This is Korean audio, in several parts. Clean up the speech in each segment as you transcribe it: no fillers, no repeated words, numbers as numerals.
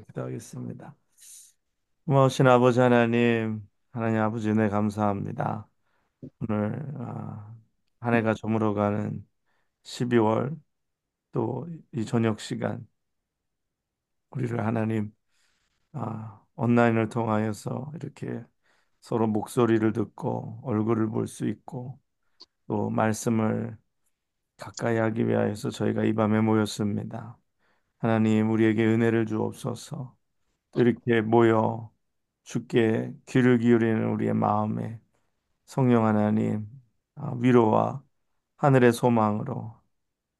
기도하겠습니다. 고마우신 아버지 하나님, 하나님 아버지 은혜 감사합니다. 오늘 한 해가 저물어가는 12월 또 이 저녁 시간 우리를 하나님 온라인을 통하여서 이렇게 서로 목소리를 듣고 얼굴을 볼 수 있고 또 말씀을 가까이 하기 위하여서 저희가 이 밤에 모였습니다. 하나님 우리에게 은혜를 주옵소서. 또 이렇게 모여 주께 귀를 기울이는 우리의 마음에 성령 하나님 위로와 하늘의 소망으로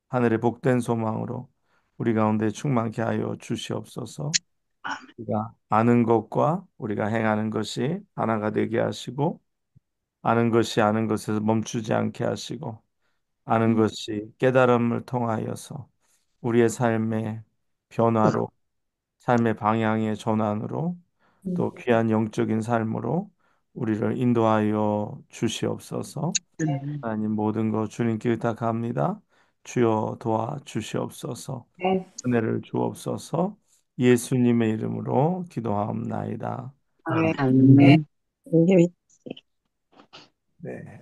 하늘의 복된 소망으로 우리 가운데 충만케 하여 주시옵소서. 우리가 아는 것과 우리가 행하는 것이 하나가 되게 하시고 아는 것이 아는 것에서 멈추지 않게 하시고 아는 것이 깨달음을 통하여서 우리의 삶의 변화로 삶의 방향의 전환으로 또 귀한 영적인 삶으로 우리를 인도하여 주시옵소서. 하나님 모든 것 주님께 의탁합니다. 주여 도와 주시옵소서. 은혜를 주옵소서. 예수님의 이름으로 기도하옵나이다. 아멘. 네.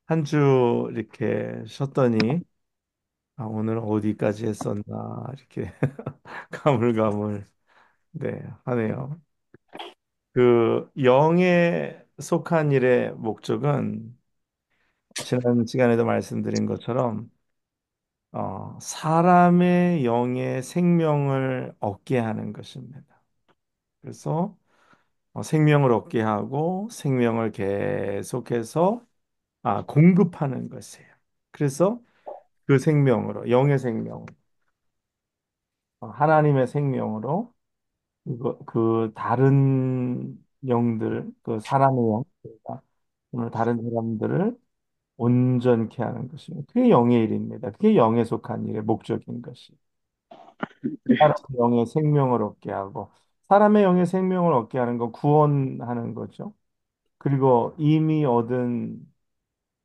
한 주 이렇게 쉬었더니 오늘 어디까지 했었나 이렇게 가물가물 하네요. 그 영에 속한 일의 목적은 지난 시간에도 말씀드린 것처럼 사람의 영의 생명을 얻게 하는 것입니다. 그래서 생명을 얻게 하고 생명을 계속해서 공급하는 것이에요. 그래서 그 생명으로 영의 생명, 하나님의 생명으로 그 다른 영들, 그 사람의 영, 그러니까 오늘 다른 사람들을 온전케 하는 것입니다. 그게 영의 일입니다. 그게 영에 속한 일의 목적인 것이. 사람의 영의 생명을 얻게 하고 사람의 영의 생명을 얻게 하는 건 구원하는 거죠. 그리고 이미 얻은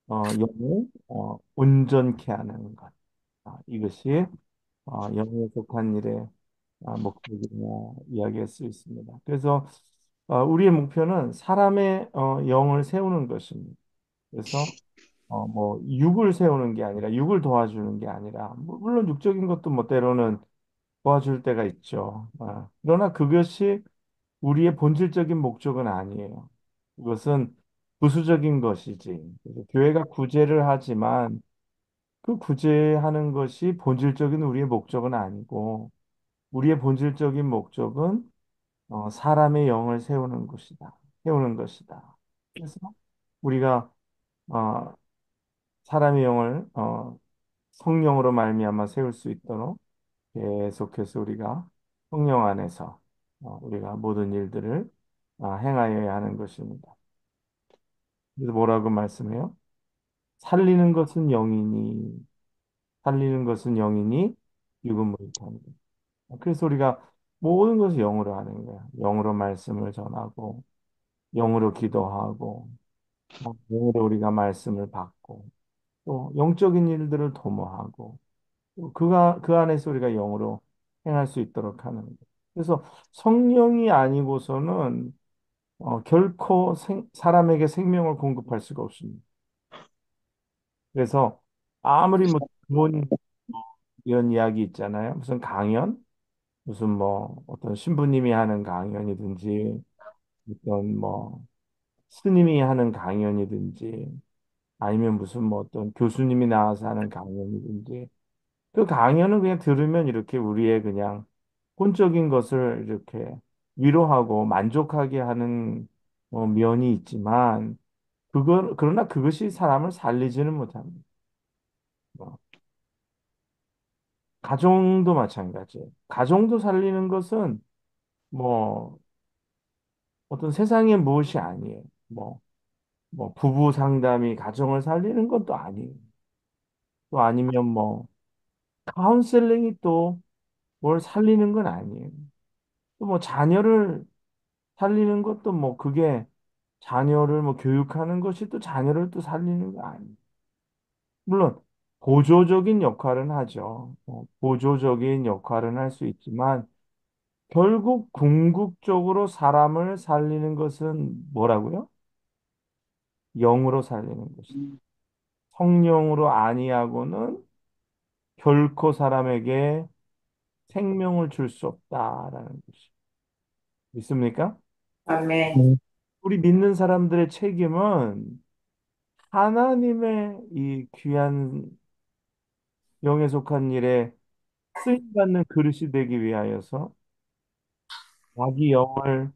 영을 온전케 하는 것. 이것이 영에 속한 일의 목적이냐 이야기할 수 있습니다. 그래서 우리의 목표는 사람의 영을 세우는 것입니다. 그래서 뭐 육을 세우는 게 아니라 육을 도와주는 게 아니라 물론 육적인 것도 뭐 때로는 도와줄 때가 있죠. 그러나 그것이 우리의 본질적인 목적은 아니에요. 그것은 부수적인 것이지. 그래서 교회가 구제를 하지만 그 구제하는 것이 본질적인 우리의 목적은 아니고 우리의 본질적인 목적은 사람의 영을 세우는 것이다. 세우는 것이다. 그래서 우리가 어, 사람의 영을 성령으로 말미암아 세울 수 있도록 계속해서 우리가 성령 안에서 우리가 모든 일들을 행하여야 하는 것입니다. 그래서 뭐라고 말씀해요? 살리는 것은 영이니 살리는 것은 영이니 육은 무익하니. 그래서 우리가 모든 것을 영으로 하는 거야. 영으로 말씀을 전하고 영으로 기도하고 영으로 우리가 말씀을 받고 또 영적인 일들을 도모하고 그 안에서 우리가 영으로 행할 수 있도록 하는 거예요. 그래서 성령이 아니고서는 결코 사람에게 생명을 공급할 수가 없습니다. 그래서 아무리 뭐 좋은 이런 이야기 있잖아요. 무슨 강연, 무슨 뭐 어떤 신부님이 하는 강연이든지 어떤 뭐 스님이 하는 강연이든지 아니면 무슨 뭐 어떤 교수님이 나와서 하는 강연이든지 그 강연은 그냥 들으면 이렇게 우리의 그냥 본적인 것을 이렇게 위로하고 만족하게 하는 면이 있지만 그러나 그것이 사람을 살리지는 못합니다. 뭐, 가정도 마찬가지예요. 가정도 살리는 것은 뭐 어떤 세상의 무엇이 아니에요. 뭐 부부 상담이 가정을 살리는 것도 아니에요. 또 아니면 뭐 카운셀링이 또 뭘 살리는 건 아니에요. 또 뭐 자녀를 살리는 것도 뭐 그게 자녀를 뭐 교육하는 것이 또 자녀를 또 살리는 거 아니에요. 물론 보조적인 역할은 하죠. 보조적인 역할은 할 수 있지만 결국 궁극적으로 사람을 살리는 것은 뭐라고요? 영으로 살리는 것이다. 성령으로 아니하고는 결코 사람에게 생명을 줄 수 없다라는 것이. 믿습니까? 아멘. 우리 믿는 사람들의 책임은 하나님의 이 귀한 영에 속한 일에 쓰임받는 그릇이 되기 위하여서 자기 영을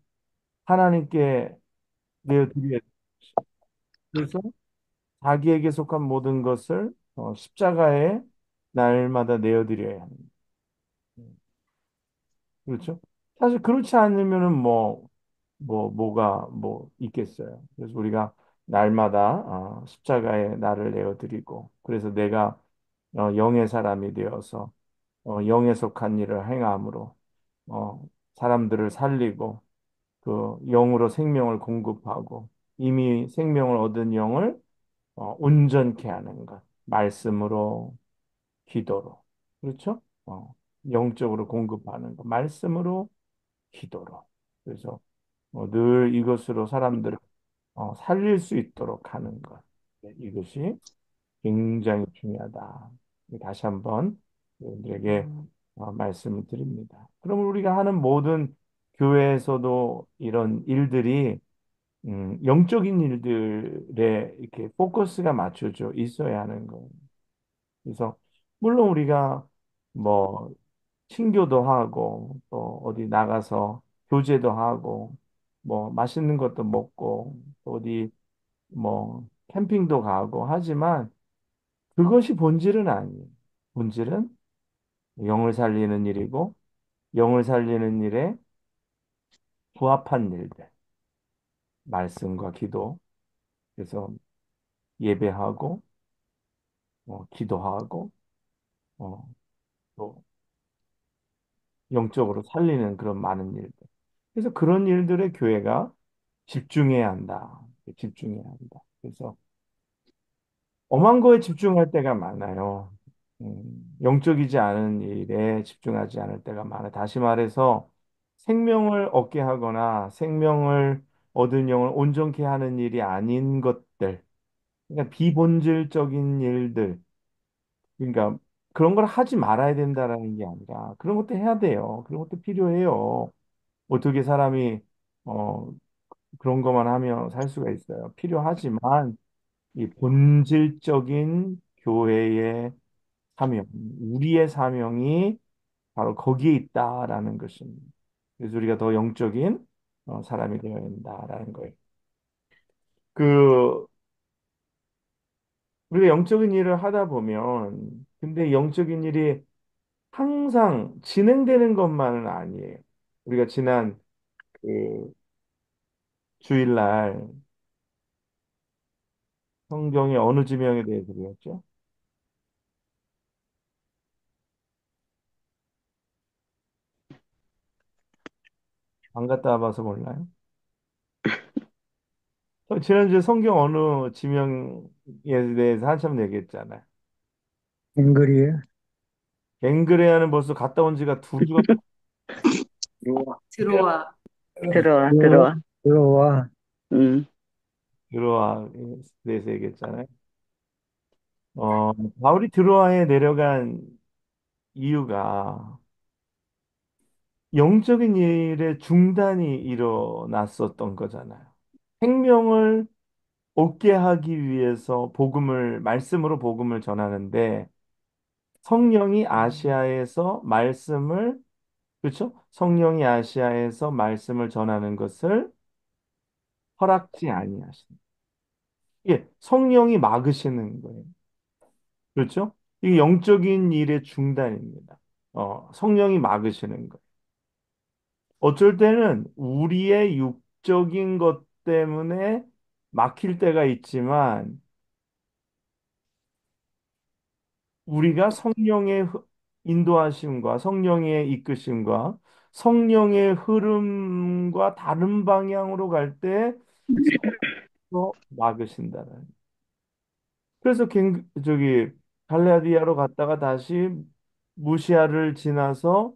하나님께 내어드려야 돼. 그래서 자기에게 속한 모든 것을 십자가에 날마다 내어드려야 합니다. 그렇죠? 사실 그렇지 않으면은 뭐가 뭐 있겠어요. 그래서 우리가 날마다 십자가에 나를 내어드리고, 그래서 내가 영의 사람이 되어서 영에 속한 일을 행함으로 사람들을 살리고 그 영으로 생명을 공급하고 이미 생명을 얻은 영을 온전케 하는 것. 말씀으로, 기도로. 그렇죠? 영적으로 공급하는 것. 말씀으로, 기도로. 그래서 늘 이것으로 사람들을 살릴 수 있도록 하는 것. 네, 이것이 굉장히 중요하다. 다시 한번 여러분들에게 말씀을 드립니다. 그럼 우리가 하는 모든 교회에서도 이런 일들이 영적인 일들에 이렇게 포커스가 맞춰져 있어야 하는 거예요. 그래서 물론 우리가 뭐 친교도 하고 또 어디 나가서 교제도 하고 뭐 맛있는 것도 먹고 또 어디 뭐 캠핑도 가고 하지만 그것이 본질은 아니에요. 본질은 영을 살리는 일이고 영을 살리는 일에 부합한 일들, 말씀과 기도, 그래서 예배하고 기도하고 어, 또 영적으로 살리는 그런 많은 일들. 그래서 그런 일들에 교회가 집중해야 한다. 집중해야 한다. 그래서 엄한 거에 집중할 때가 많아요. 영적이지 않은 일에 집중하지 않을 때가 많아요. 다시 말해서 생명을 얻게 하거나 생명을 얻은 영을 온전케 하는 일이 아닌 것들, 그러니까 비본질적인 일들, 그러니까 그런 걸 하지 말아야 된다라는 게 아니라 그런 것도 해야 돼요. 그런 것도 필요해요. 어떻게 사람이 어, 그런 것만 하면 살 수가 있어요. 필요하지만 이 본질적인 교회의 사명, 우리의 사명이 바로 거기에 있다라는 것입니다. 그래서 우리가 더 영적인 사람이 되어야 한다라는 거예요. 그 우리가 영적인 일을 하다 보면 근데 영적인 일이 항상 진행되는 것만은 아니에요. 우리가 지난 그 주일날 성경의 어느 지명에 대해서 배웠죠? 안 갔다 와봐서 몰라요? 지난주에 성경 어느 지명에 대해서 한참 얘기했잖아요. 앵글이에요? 엥그레아는 벌써 갔다 온 지가 두 주가 들어와. 들어와. 들어와. 들어와. 음. 드로아에 대해서 얘기했잖아요. 어, 바울이 드로아에 내려간 이유가 영적인 일의 중단이 일어났었던 거잖아요. 생명을 얻게 하기 위해서 말씀으로 복음을 전하는데 성령이 아시아에서 말씀을, 그렇죠? 성령이 아시아에서 말씀을 전하는 것을 허락지 아니하시는. 예, 성령이 막으시는 거예요. 그렇죠? 이게 영적인 일의 중단입니다. 성령이 막으시는 거예요. 어쩔 때는 우리의 육적인 것 때문에 막힐 때가 있지만 우리가 성령의 인도하심과 성령의 이끄심과 성령의 흐름과 다른 방향으로 갈 때 서로 막으신다는. 그래서 저기 갈라디아로 갔다가 다시 무시아를 지나서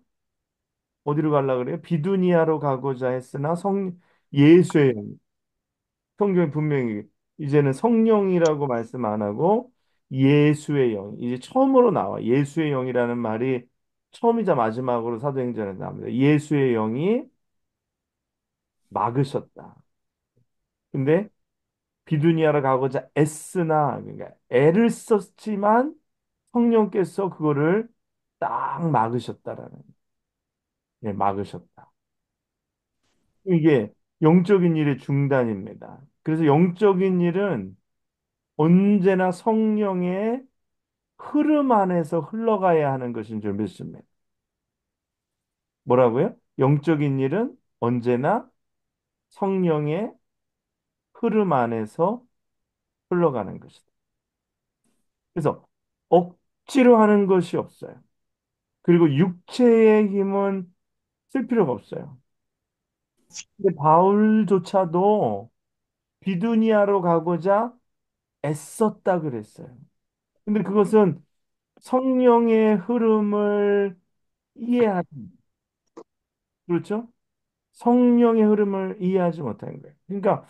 어디로 가려 그래요? 비두니아로 가고자 했으나 예수의 영. 성경에 분명히 이제는 성령이라고 말씀 안 하고 예수의 영. 이제 처음으로 나와. 예수의 영이라는 말이 처음이자 마지막으로 사도행전에 나옵니다. 예수의 영이 막으셨다. 근데 비두니아로 가고자 애쓰나 그러니까 애를 썼지만 성령께서 그거를 딱 막으셨다라는 예, 막으셨다. 이게 영적인 일의 중단입니다. 그래서 영적인 일은 언제나 성령의 흐름 안에서 흘러가야 하는 것인 줄 믿습니다. 뭐라고요? 영적인 일은 언제나 성령의 흐름 안에서 흘러가는 것이다. 그래서 억지로 하는 것이 없어요. 그리고 육체의 힘은 쓸 필요가 없어요. 근데 바울조차도 비두니아로 가고자 애썼다 그랬어요. 근데 그것은 성령의 흐름을 이해하지, 그렇죠? 성령의 흐름을 이해하지 못하는 거예요. 그러니까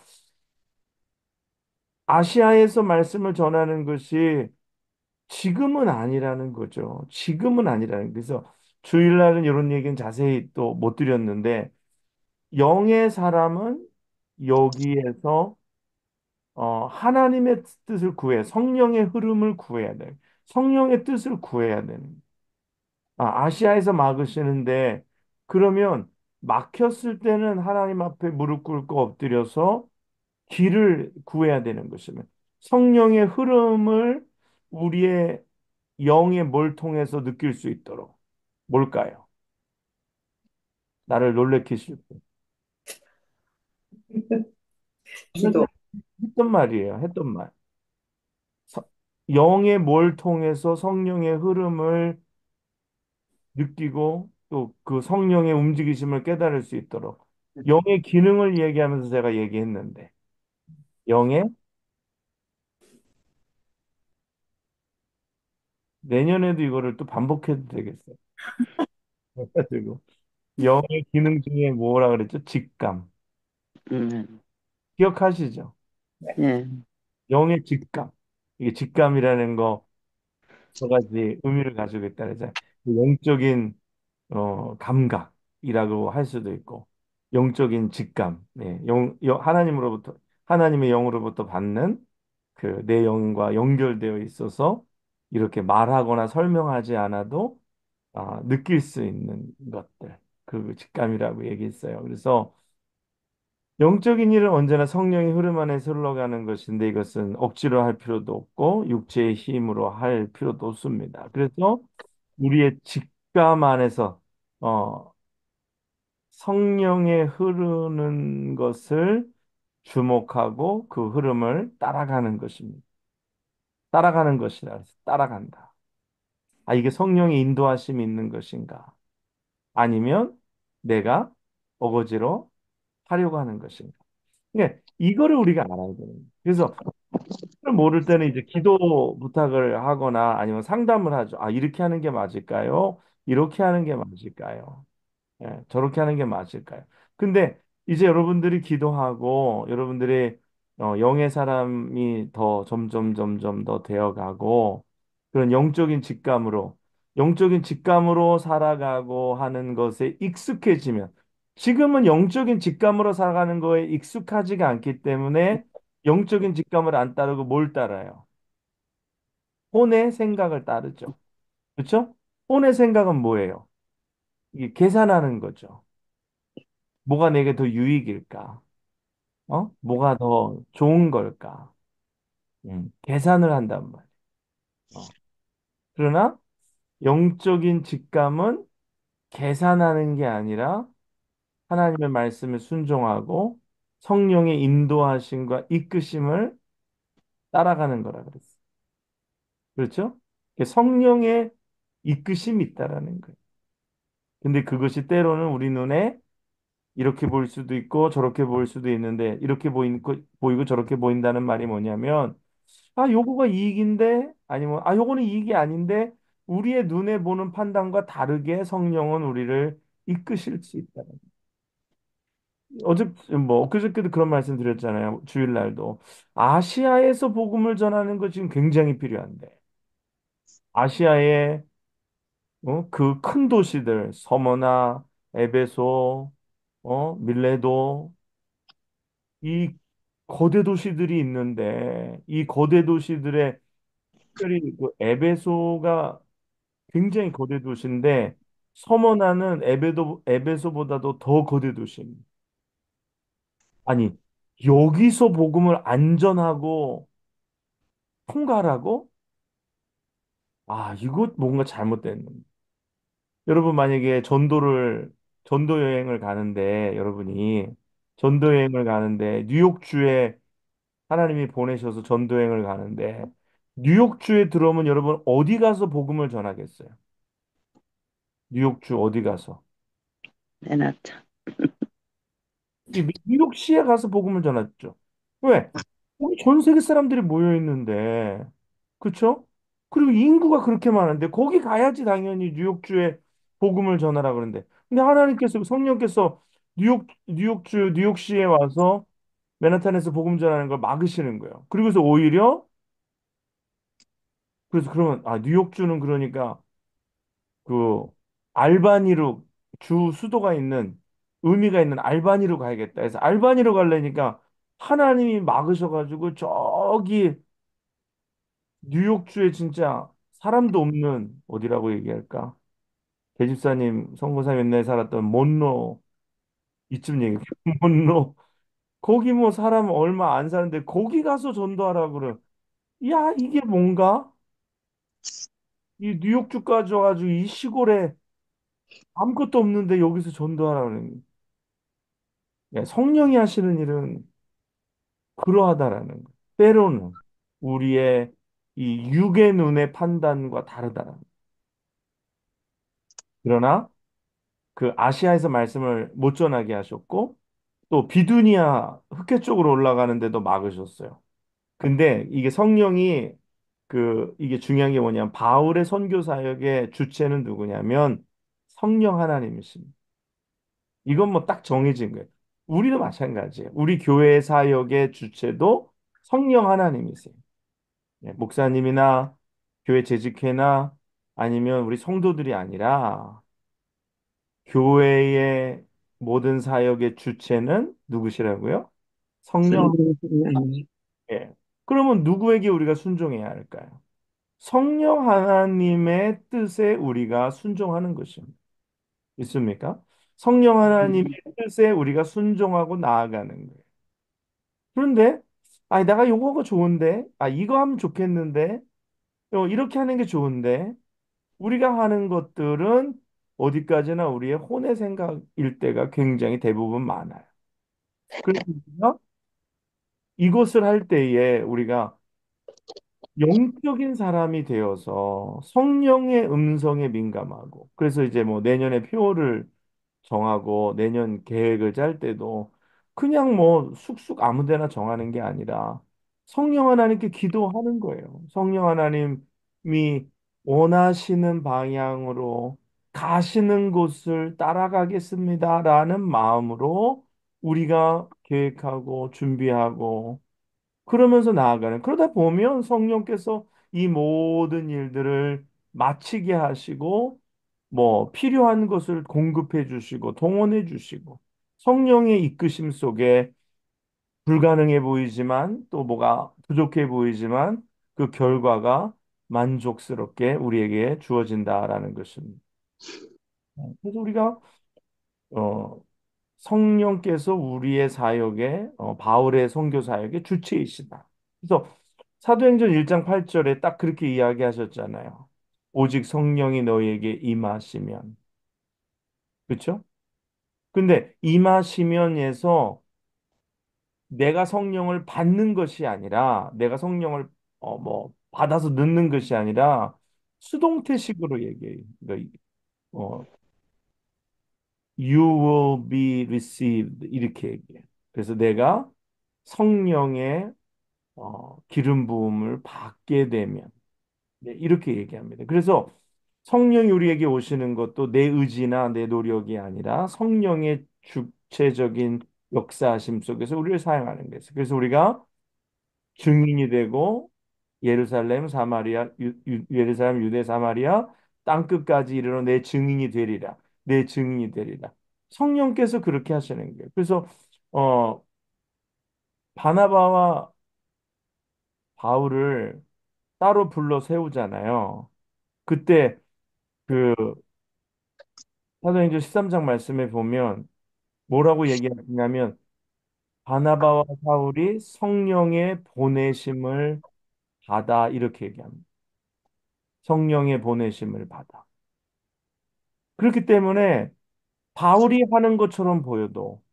아시아에서 말씀을 전하는 것이 지금은 아니라는 거죠. 지금은 아니라는. 그래서 주일날은 이런 얘기는 자세히 또 못 드렸는데 영의 사람은 여기에서 하나님의 뜻을 성령의 흐름을 구해야 돼요. 성령의 뜻을 구해야 되는. 아시아에서 막으시는데 그러면 막혔을 때는 하나님 앞에 무릎 꿇고 엎드려서 길을 구해야 되는 것이면 성령의 흐름을 우리의 영의 뭘 통해서 느낄 수 있도록 뭘까요? 나를 놀래키실 분. 기도. 했던 말이에요. 했던 말. 서- 영의 뭘 통해서 성령의 흐름을 느끼고 또 그 성령의 움직이심을 깨달을 수 있도록 영의 기능을 얘기하면서 제가 얘기했는데 영의 내년에도 이거를 또 반복해도 되겠어요. 그래가지고 영의 기능 중에 뭐라 그랬죠? 직감. 음, 기억하시죠? 예, 영의 직감. 이게 직감이라는 거 두 가지 의미를 가지고 있다 그래서 영적인 감각이라고 할 수도 있고 영적인 직감, 네, 하나님의 영으로부터 받는 그 내 영과 연결되어 있어서 이렇게 말하거나 설명하지 않아도 느낄 수 있는 것들, 그 직감이라고 얘기했어요. 그래서 영적인 일은 언제나 성령의 흐름 안에서 흘러가는 것인데 이것은 억지로 할 필요도 없고 육체의 힘으로 할 필요도 없습니다. 그래서 우리의 직감 안에서 어, 성령의 흐르는 것을 주목하고 그 흐름을 따라가는 것입니다. 따라가는 것이라 해서 따라간다. 이게 성령의 인도하심이 있는 것인가? 아니면 내가 어거지로 하려고 하는 것인가? 그러니까 이거를 우리가 알아야 되는 거예요. 그래서 그걸 모를 때는 이제 기도 부탁을 하거나 아니면 상담을 하죠. 이렇게 하는 게 맞을까요? 이렇게 하는 게 맞을까요? 예, 저렇게 하는 게 맞을까요? 근데 이제 여러분들이 기도하고 여러분들의 영의 사람이 더 점점 더 되어가고 그런 영적인 직감으로 살아가고 하는 것에 익숙해지면 지금은 영적인 직감으로 살아가는 거에 익숙하지가 않기 때문에 영적인 직감을 안 따르고 뭘 따라요? 혼의 생각을 따르죠. 그렇죠? 혼의 생각은 뭐예요? 이게 계산하는 거죠. 뭐가 내게 더 유익일까? 뭐가 더 좋은 걸까? 계산을 한단 말이에요. 어. 그러나 영적인 직감은 계산하는 게 아니라 하나님의 말씀에 순종하고 성령의 인도하심과 이끄심을 따라가는 거라 그랬어요. 그렇죠? 성령의 이끄심이 있다라는 거예요. 근데 그것이 때로는 우리 눈에 이렇게 보일 수도 있고 저렇게 보일 수도 있는데 이렇게 보이고 저렇게 보인다는 말이 뭐냐면 요거가 이익인데 아니면 요거는 이익이 아닌데 우리의 눈에 보는 판단과 다르게 성령은 우리를 이끄실 수 있다. 어제 뭐 엊그저께도 그런 말씀 드렸잖아요. 주일날도 아시아에서 복음을 전하는 것 지금 굉장히 필요한데 아시아의 그 큰 도시들 서머나 에베소 밀레도 이 거대 도시들이 있는데 이 거대 도시들의 특별히 그 에베소가 굉장히 거대 도시인데 서머나는 에베소보다도 더 거대 도시입니다. 아니 여기서 복음을 안전하고 통과라고? 아, 이거 뭔가 잘못된. 여러분 만약에 전도 여행을 가는데 여러분이 전도 여행을 가는데 뉴욕주에 하나님이 보내셔서 전도 여행을 가는데 뉴욕주에 들어오면 여러분 어디 가서 복음을 전하겠어요? 뉴욕주 어디 가서? 맨하탄. 뉴욕시에 가서 복음을 전했죠. 왜? 거기 전 세계 사람들이 모여 있는데, 그쵸? 그리고 인구가 그렇게 많은데 거기 가야지 당연히 뉴욕주에 복음을 전하라 그러는데, 근데 하나님께서 성령께서 뉴욕시에 와서 맨하탄에서 복음 전하는 걸 막으시는 거예요. 그리고서 오히려 그래서 그러면 뉴욕주는 그러니까 그 알바니로 주 수도가 있는 의미가 있는 알바니로 가야겠다 해서 알바니로 가려니까 하나님이 막으셔가지고 저기 뉴욕주에 진짜 사람도 없는 어디라고 얘기할까? 계집사님 선교사 옛날에 살았던 몬로 이쯤 얘기 몬로 거기 뭐 사람 얼마 안 사는데 거기 가서 전도하라 그래. 야 이게 뭔가 이 뉴욕주까지 와가지고 이 시골에 아무것도 없는데 여기서 전도하라 그러는. 예, 성령이 하시는 일은 그러하다라는 거. 때로는 우리의 이 육의 눈의 판단과 다르다라는 거. 그러나 그 아시아에서 말씀을 못 전하게 하셨고 또 비두니아 흑해 쪽으로 올라가는데도 막으셨어요. 근데 이게 성령이 이게 중요한 게 뭐냐면 바울의 선교 사역의 주체는 누구냐면 성령 하나님이십니다. 이건 뭐 딱 정해진 거예요. 우리도 마찬가지예요. 우리 교회 사역의 주체도 성령 하나님이세요. 예, 목사님이나 교회 재직회나 아니면 우리 성도들이 아니라 교회의 모든 사역의 주체는 누구시라고요? 성령. 성령님, 예. 그러면 누구에게 우리가 순종해야 할까요? 성령 하나님의 뜻에 우리가 순종하는 것입니다. 있습니까? 성령 하나님의 뜻에 우리가 순종하고 나아가는 거예요. 그런데 내가 요거가 좋은데 이거 하면 좋겠는데 이렇게 하는 게 좋은데 우리가 하는 것들은 어디까지나 우리의 혼의 생각일 때가 굉장히 대부분 많아요. 그래서 우리가 이것을 할 때에 우리가 영적인 사람이 되어서 성령의 음성에 민감하고 그래서 이제 뭐 내년에 표를 정하고 내년 계획을 짤 때도 그냥 뭐 쑥쑥 아무 데나 정하는 게 아니라 성령 하나님께 기도하는 거예요. 성령 하나님이 원하시는 방향으로 가시는 곳을 따라가겠습니다라는 마음으로 우리가 계획하고 준비하고 그러면서 나아가는. 그러다 보면 성령께서 이 모든 일들을 마치게 하시고, 뭐, 필요한 것을 공급해 주시고, 동원해 주시고, 성령의 이끄심 속에 불가능해 보이지만, 또 뭐가 부족해 보이지만, 그 결과가 만족스럽게 우리에게 주어진다라는 것입니다. 그래서 우리가, 어, 성령께서 우리의 사역에 바울의 선교 사역의 주체이시다. 그래서 사도행전 1장 8절에 딱 그렇게 이야기하셨잖아요. 오직 성령이 너희에게 임하시면. 그렇죠? 근데 임하시면에서 내가 성령을 받는 것이 아니라 내가 성령을 뭐 받아서 넣는 것이 아니라 수동태식으로 얘기해요. 그러니까 어, you will be received 이렇게 얘기해요. 그래서 내가 성령의 기름 부음을 받게 되면 네, 이렇게 얘기합니다. 그래서 성령이 우리에게 오시는 것도 내 의지나 내 노력이 아니라 성령의 주체적인 역사하심 속에서 우리를 사용하는 거예요. 그래서 우리가 증인이 되고 예루살렘, 사마리아, 예루살렘, 유대, 사마리아 땅 끝까지 이르러 내 증인이 되리라. 내 증인이 되리라. 성령께서 그렇게 하시는 거예요. 그래서 어 바나바와 바울을 따로 불러 세우잖아요. 그때 그 사도행전 13장 말씀에 보면 뭐라고 얘기하냐면 바나바와 사울이 성령의 보내심을 받아 이렇게 얘기합니다. 성령의 보내심을 받아. 그렇기 때문에 바울이 하는 것처럼 보여도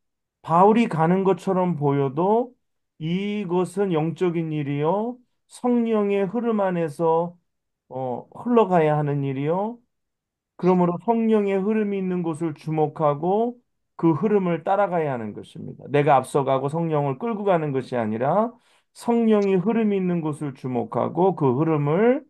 바울이 가는 것처럼 보여도 이것은 영적인 일이요. 성령의 흐름 안에서 흘러가야 하는 일이요. 그러므로 성령의 흐름이 있는 곳을 주목하고 그 흐름을 따라가야 하는 것입니다. 내가 앞서가고 성령을 끌고 가는 것이 아니라 성령이 흐름이 있는 곳을 주목하고 그 흐름을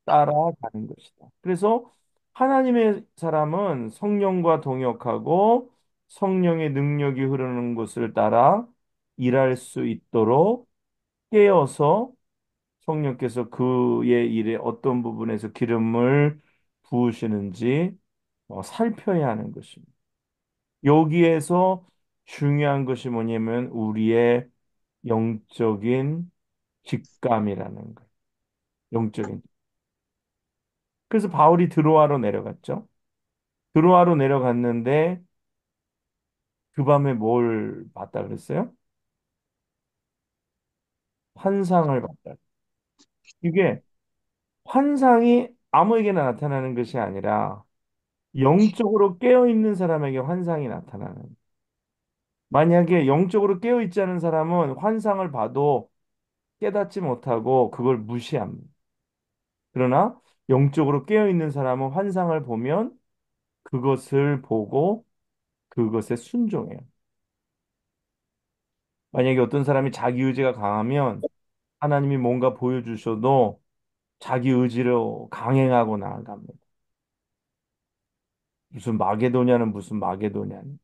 따라가는 것이다. 그래서 하나님의 사람은 성령과 동역하고 성령의 능력이 흐르는 곳을 따라 일할 수 있도록 깨어서 성령께서 그의 일에 어떤 부분에서 기름을 부으시는지 살펴야 하는 것입니다. 여기에서 중요한 것이 뭐냐면 우리의 영적인 직감이라는 거예요. 영적인. 그래서 바울이 드로아로 내려갔죠. 드로아로 내려갔는데 그 밤에 뭘 봤다 그랬어요? 환상을 봤다. 이게 환상이 아무에게나 나타나는 것이 아니라 영적으로 깨어 있는 사람에게 환상이 나타나는. 만약에 영적으로 깨어 있지 않은 사람은 환상을 봐도 깨닫지 못하고 그걸 무시합니다. 그러나 영적으로 깨어 있는 사람은 환상을 보면 그것을 보고 그것에 순종해요. 만약에 어떤 사람이 자기 의지가 강하면 하나님이 뭔가 보여주셔도 자기 의지로 강행하고 나아갑니다. 무슨 마게도냐는 무슨 마게도냐니.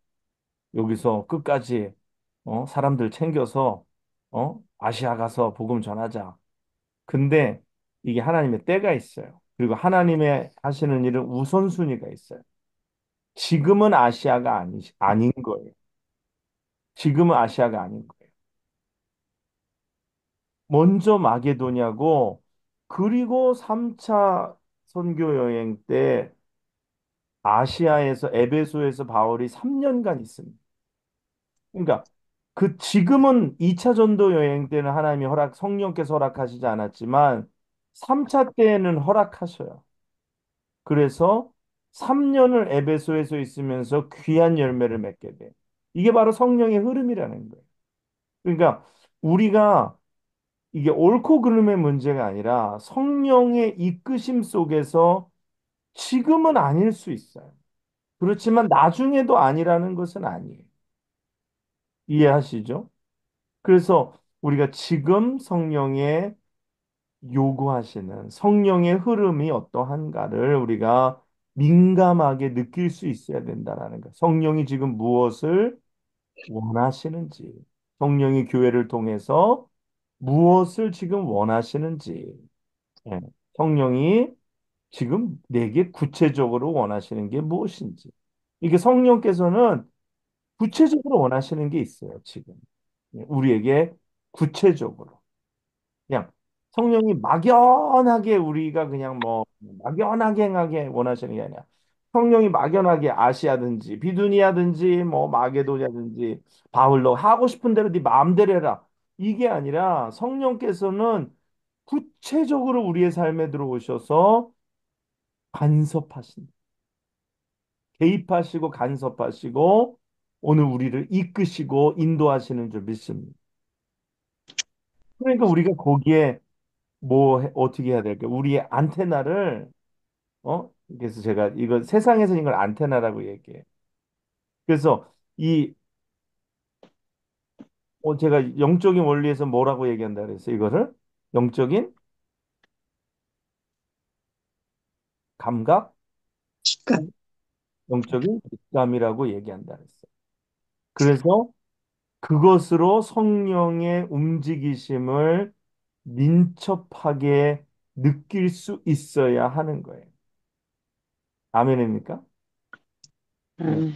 여기서 끝까지 사람들 챙겨서 아시아 가서 복음 전하자. 근데 이게 하나님의 때가 있어요. 그리고 하나님의 하시는 일은 우선순위가 있어요. 지금은 아시아가 아닌 거예요. 지금은 아시아가 아닌 거예요. 먼저 마게도냐고 그리고 3차 선교 여행 때 아시아에서 에베소에서 바울이 3년간 있습니다. 그러니까 그 지금은 2차 전도 여행 때는 하나님이 성령께서 허락하시지 않았지만 3차 때에는 허락하셔요. 그래서 3년을 에베소에서 있으면서 귀한 열매를 맺게 돼. 이게 바로 성령의 흐름이라는 거예요. 그러니까 우리가 이게 옳고 그름의 문제가 아니라 성령의 이끄심 속에서 지금은 아닐 수 있어요. 그렇지만 나중에도 아니라는 것은 아니에요. 이해하시죠? 그래서 우리가 지금 성령의 요구하시는 성령의 흐름이 어떠한가를 우리가 민감하게 느낄 수 있어야 된다라는 거. 성령이 지금 무엇을 원하시는지, 성령이 교회를 통해서 무엇을 지금 원하시는지, 예. 성령이 지금 내게 구체적으로 원하시는 게 무엇인지. 이게 성령께서는 구체적으로 원하시는 게 있어요, 지금. 예, 우리에게 구체적으로. 그냥 성령이 막연하게 우리가 그냥 뭐 막연하게 행하게 원하시는 게 아니라 성령이 막연하게 아시아든지 비두니아든지 뭐 마게도냐든지 바울로 하고 싶은 대로 네 마음대로 해라. 이게 아니라 성령께서는 구체적으로 우리의 삶에 들어오셔서 간섭하신다. 개입하시고 간섭하시고 오늘 우리를 이끄시고 인도하시는 줄 믿습니다. 그러니까 우리가 거기에 어떻게 해야 될까? 우리의 안테나를 그래서 제가 이거 세상에서 이걸 안테나라고 얘기해요. 그래서 제가 영적인 원리에서 뭐라고 얘기한다 그랬어요? 이거를 영적인 감각, 직감. 영적인 직감이라고 얘기한다 그랬어요. 그래서 그것으로 성령의 움직이심을 민첩하게 느낄 수 있어야 하는 거예요. 아멘입니까? 예. 음,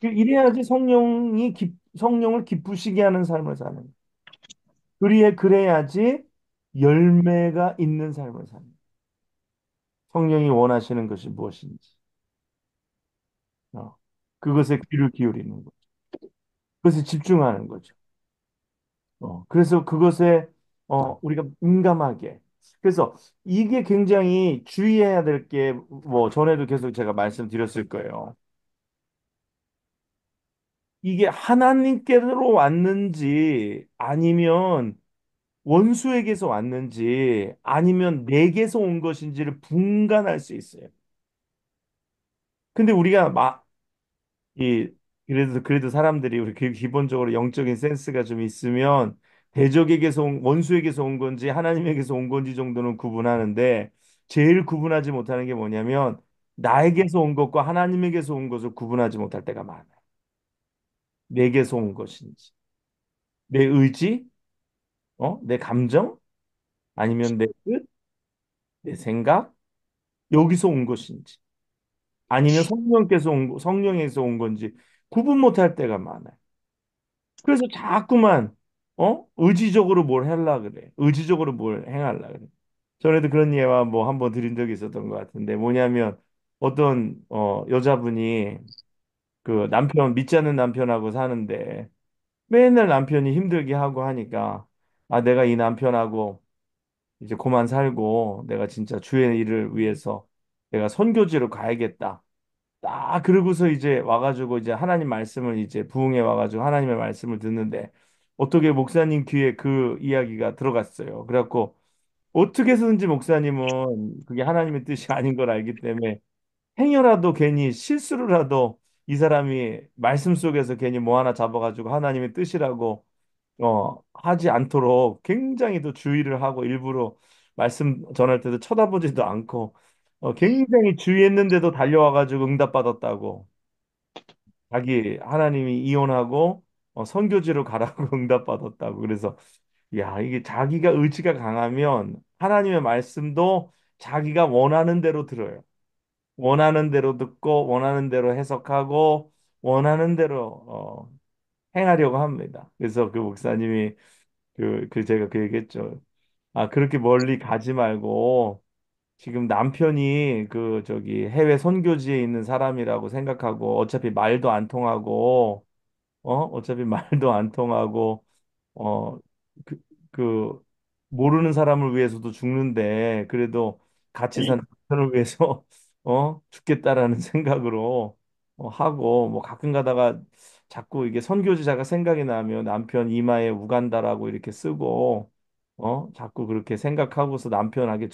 이래야지 성령을 기쁘시게 하는 삶을 사는 거예요. 그래야지 열매가 있는 삶을 사는 거예요. 성령이 원하시는 것이 무엇인지. 그것에 귀를 기울이는 거죠. 그것에 집중하는 거죠. 그래서 그것에 우리가 민감하게. 그래서 이게 굉장히 주의해야 될 게 뭐 전에도 계속 제가 말씀드렸을 거예요. 이게 하나님께로 왔는지 아니면 원수에게서 왔는지 아니면 내게서 온 것인지를 분간할 수 있어요. 근데 우리가 이 그래도 사람들이 우리 기본적으로 영적인 센스가 좀 있으면 원수에게서 온 건지 하나님에게서 온 건지 정도는 구분하는데 제일 구분하지 못하는 게 뭐냐면 나에게서 온 것과 하나님에게서 온 것을 구분하지 못할 때가 많아요. 내게서 온 것인지 내 의지, 내 감정 아니면 내 뜻, 내 생각 여기서 온 것인지 아니면 성령에서 온 건지 구분 못할 때가 많아요. 그래서 자꾸만 의지적으로 뭘 하려 그래. 의지적으로 뭘 행하려 그래. 전에도 그런 예와 뭐 한번 드린 적이 있었던 것 같은데 뭐냐면 어떤 여자분이 그 남편 믿지 않는 남편하고 사는데 맨날 남편이 힘들게 하고 하니까 내가 이 남편하고 이제 그만 살고 내가 진짜 주의 일을 위해서 내가 선교지로 가야겠다. 딱 그러고서 이제 와가지고 이제 하나님 말씀을 이제 부흥해 와가지고 하나님의 말씀을 듣는데 어떻게 목사님 귀에 그 이야기가 들어갔어요. 그래갖고 어떻게 해서든지 목사님은 그게 하나님의 뜻이 아닌 걸 알기 때문에 행여라도 괜히 실수로라도 이 사람이 말씀 속에서 괜히 뭐 하나 잡아가지고 하나님의 뜻이라고 하지 않도록 굉장히 또 주의를 하고 일부러 말씀 전할 때도 쳐다보지도 않고 굉장히 주의했는데도 달려와가지고 응답받았다고. 자기 하나님이 이혼하고 선교지로 가라고 응답받았다고. 그래서 야, 이게 자기가 의지가 강하면 하나님의 말씀도 자기가 원하는 대로 들어요. 원하는 대로 듣고 원하는 대로 해석하고 원하는 대로 행하려고 합니다. 그래서 그 목사님이 제가 그 얘기했죠. 그렇게 멀리 가지 말고 지금 남편이 저기 해외 선교지에 있는 사람이라고 생각하고 어차피 말도 안 통하고 어차피 말도 안 통하고 어, 그, 그, 모르는 사람을 위해서도 죽는데, 그래도 같이 사는 남편을 위해서, 죽겠다라는 생각으로, 하고, 뭐 가끔 가다가 자꾸 이게 선교지자가 생각이 나면 남편 이마에 우간다라고 이렇게 쓰고, 자꾸 그렇게 생각하고서 남편에게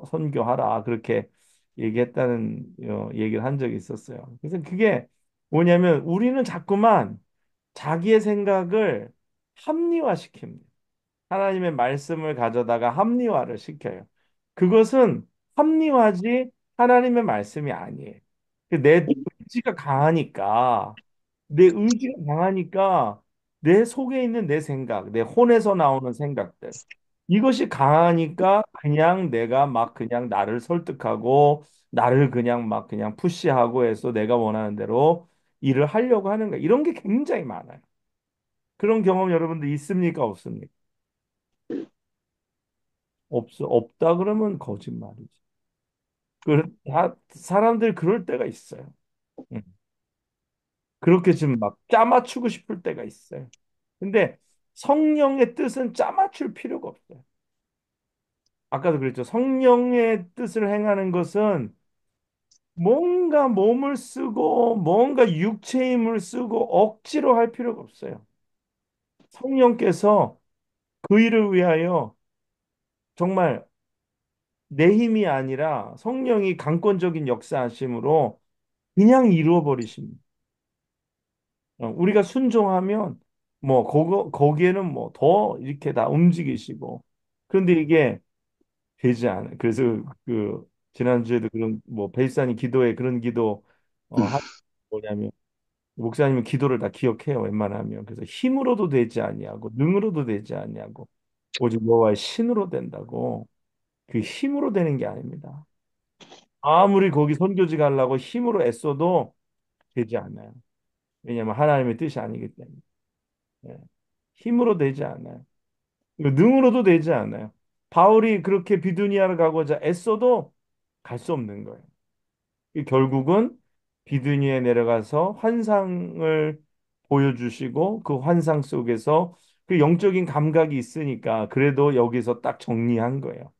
선교하라. 그렇게 얘기했다는, 얘기를 한 적이 있었어요. 그래서 그게 뭐냐면 우리는 자꾸만 자기의 생각을 합리화시킵니다. 하나님의 말씀을 가져다가 합리화를 시켜요. 그것은 합리화지 하나님의 말씀이 아니에요. 내 의지가 강하니까, 내 의지가 강하니까 내 속에 있는 내 생각, 내 혼에서 나오는 생각들, 이것이 강하니까 그냥 내가 막 그냥 나를 설득하고 나를 그냥 막 그냥 푸시하고 해서 내가 원하는 대로 일을 하려고 하는 거야. 이런 게 굉장히 많아요. 그런 경험 여러분들 있습니까? 없습니까? 없다 그러면 거짓말이지. 사람들 그럴 때가 있어요. 음. 그렇게 좀 막 짜맞추고 싶을 때가 있어요. 근데 성령의 뜻은 짜맞출 필요가 없어요. 아까도 그랬죠. 성령의 뜻을 행하는 것은 뭔가 몸을 쓰고 뭔가 육체의 힘을 쓰고 억지로 할 필요가 없어요. 성령께서 그 일을 위하여 정말 내 힘이 아니라 성령이 강권적인 역사하심으로 그냥 이루어 버리십니다. 우리가 순종하면 뭐 거기에는 뭐 더 이렇게 다 움직이시고 그런데 이게 되지 않아요. 그래서 지난주에도 그런 뭐 벨산이 기도에 그런 기도 하 뭐냐면 목사님은 기도를 다 기억해요 웬만하면. 그래서 힘으로도 되지 아니하고 능으로도 되지 아니하고 오직 여호와의 신으로 된다고. 그 힘으로 되는 게 아닙니다. 아무리 거기 선교지 가려고 힘으로 애써도 되지 않아요. 왜냐하면 하나님의 뜻이 아니기 때문에. 예. 힘으로 되지 않아요. 능으로도 되지 않아요. 바울이 그렇게 비두니아를 가고자 애써도 갈 수 없는 거예요. 결국은 비두니아에 내려가서 환상을 보여주시고 그 환상 속에서 그 영적인 감각이 있으니까 그래도 여기서 딱 정리한 거예요.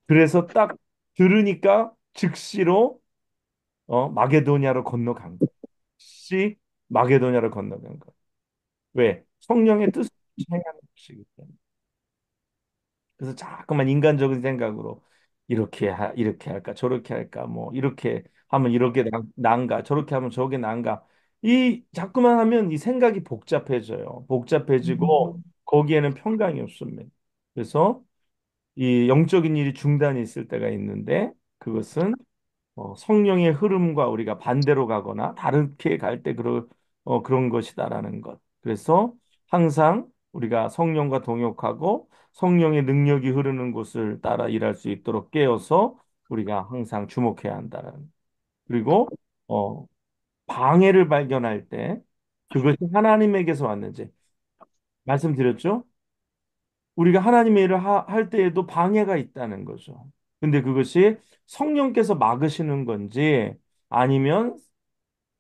그래서 딱 들으니까 즉시로 마게도냐로 건너간 거예요. 시 마게도냐로 건너간 거예요. 왜? 성령의 뜻을 행하는 것이기 때문에. 그래서 자꾸만 인간적인 생각으로 이렇게 할까 저렇게 할까 뭐 이렇게 하면 이렇게 난가 저렇게 하면 저게 난가 이 자꾸만 하면 이 생각이 복잡해져요. 복잡해지고 거기에는 평강이 없습니다. 그래서 이 영적인 일이 중단이 있을 때가 있는데 그것은 성령의 흐름과 우리가 반대로 가거나 다르게 갈 때 그런 것이다라는 것. 그래서 항상 우리가 성령과 동역하고 성령의 능력이 흐르는 곳을 따라 일할 수 있도록 깨어서 우리가 항상 주목해야 한다라는 것. 그리고 어, 방해를 발견할 때 그것이 하나님에게서 왔는지 말씀드렸죠? 우리가 하나님의 일을 할 때에도 방해가 있다는 거죠. 근데 그것이 성령께서 막으시는 건지 아니면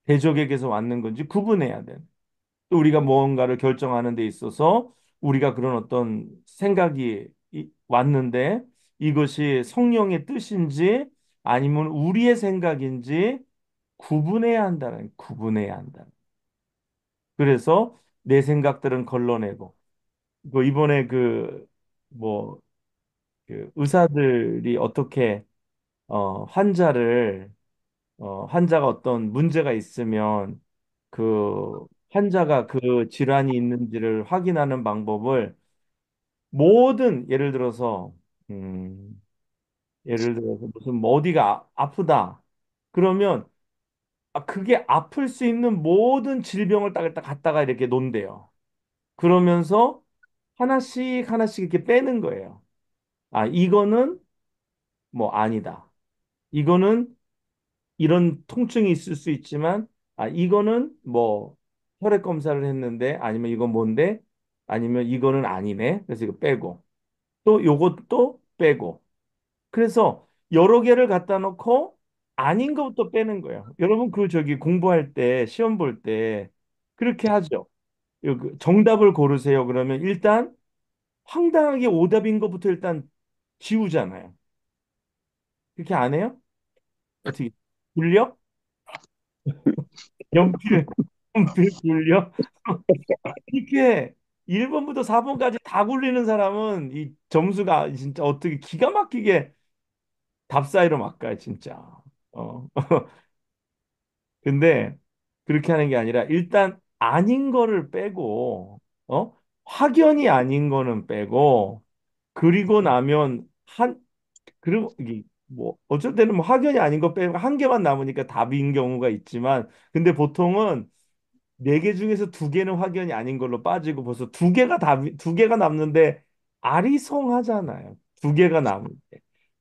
대적에게서 왔는 건지 구분해야 돼. 또 우리가 무언가를 결정하는 데 있어서 우리가 그런 어떤 생각이 왔는데 이것이 성령의 뜻인지 아니면 우리의 생각인지 구분해야 한다. 그래서 내 생각들은 걸러내고 이번에 뭐 그 의사들이 어떻게 환자가 어떤 문제가 있으면 그 환자가 그 질환이 있는지를 확인하는 방법을 모든 예를 들어서 무슨 뭐 어디가 아프다 그러면 그게 아플 수 있는 모든 질병을 딱 갖다가 이렇게 논대요. 그러면서 하나씩 하나씩 이렇게 빼는 거예요. 이거는 뭐 아니다. 이거는 이런 통증이 있을 수 있지만 이거는 뭐 혈액 검사를 했는데 아니면 이건 뭔데 아니면 이거는 아니네 그래서 이거 빼고 또 요것도 빼고 그래서 여러 개를 갖다 놓고 아닌 것부터 빼는 거예요. 여러분 저기 공부할 때 시험 볼 때 그렇게 하죠. 정답을 고르세요. 그러면 일단 황당하게 오답인 것부터 일단 지우잖아요. 그렇게 안 해요? 어떻게 불려? 연필 연필 굴려? 이렇게 1번부터 4번까지 다 굴리는 사람은 이 점수가 진짜 어떻게 기가 막히게 답 사이로 막 가요, 진짜. 어. 근데 그렇게 하는 게 아니라 일단 아닌 거를 빼고, 확연히 아닌 거는 빼고, 그리고 나면 그리고 이게 뭐 어쩔 때는 뭐 확연히 아닌 거 빼고 한 개만 남으니까 답인 경우가 있지만, 근데 보통은 네 개 중에서 두 개는 확연히 아닌 걸로 빠지고 벌써 두 개가 남는데 아리송하잖아요. 두 개가 남는데.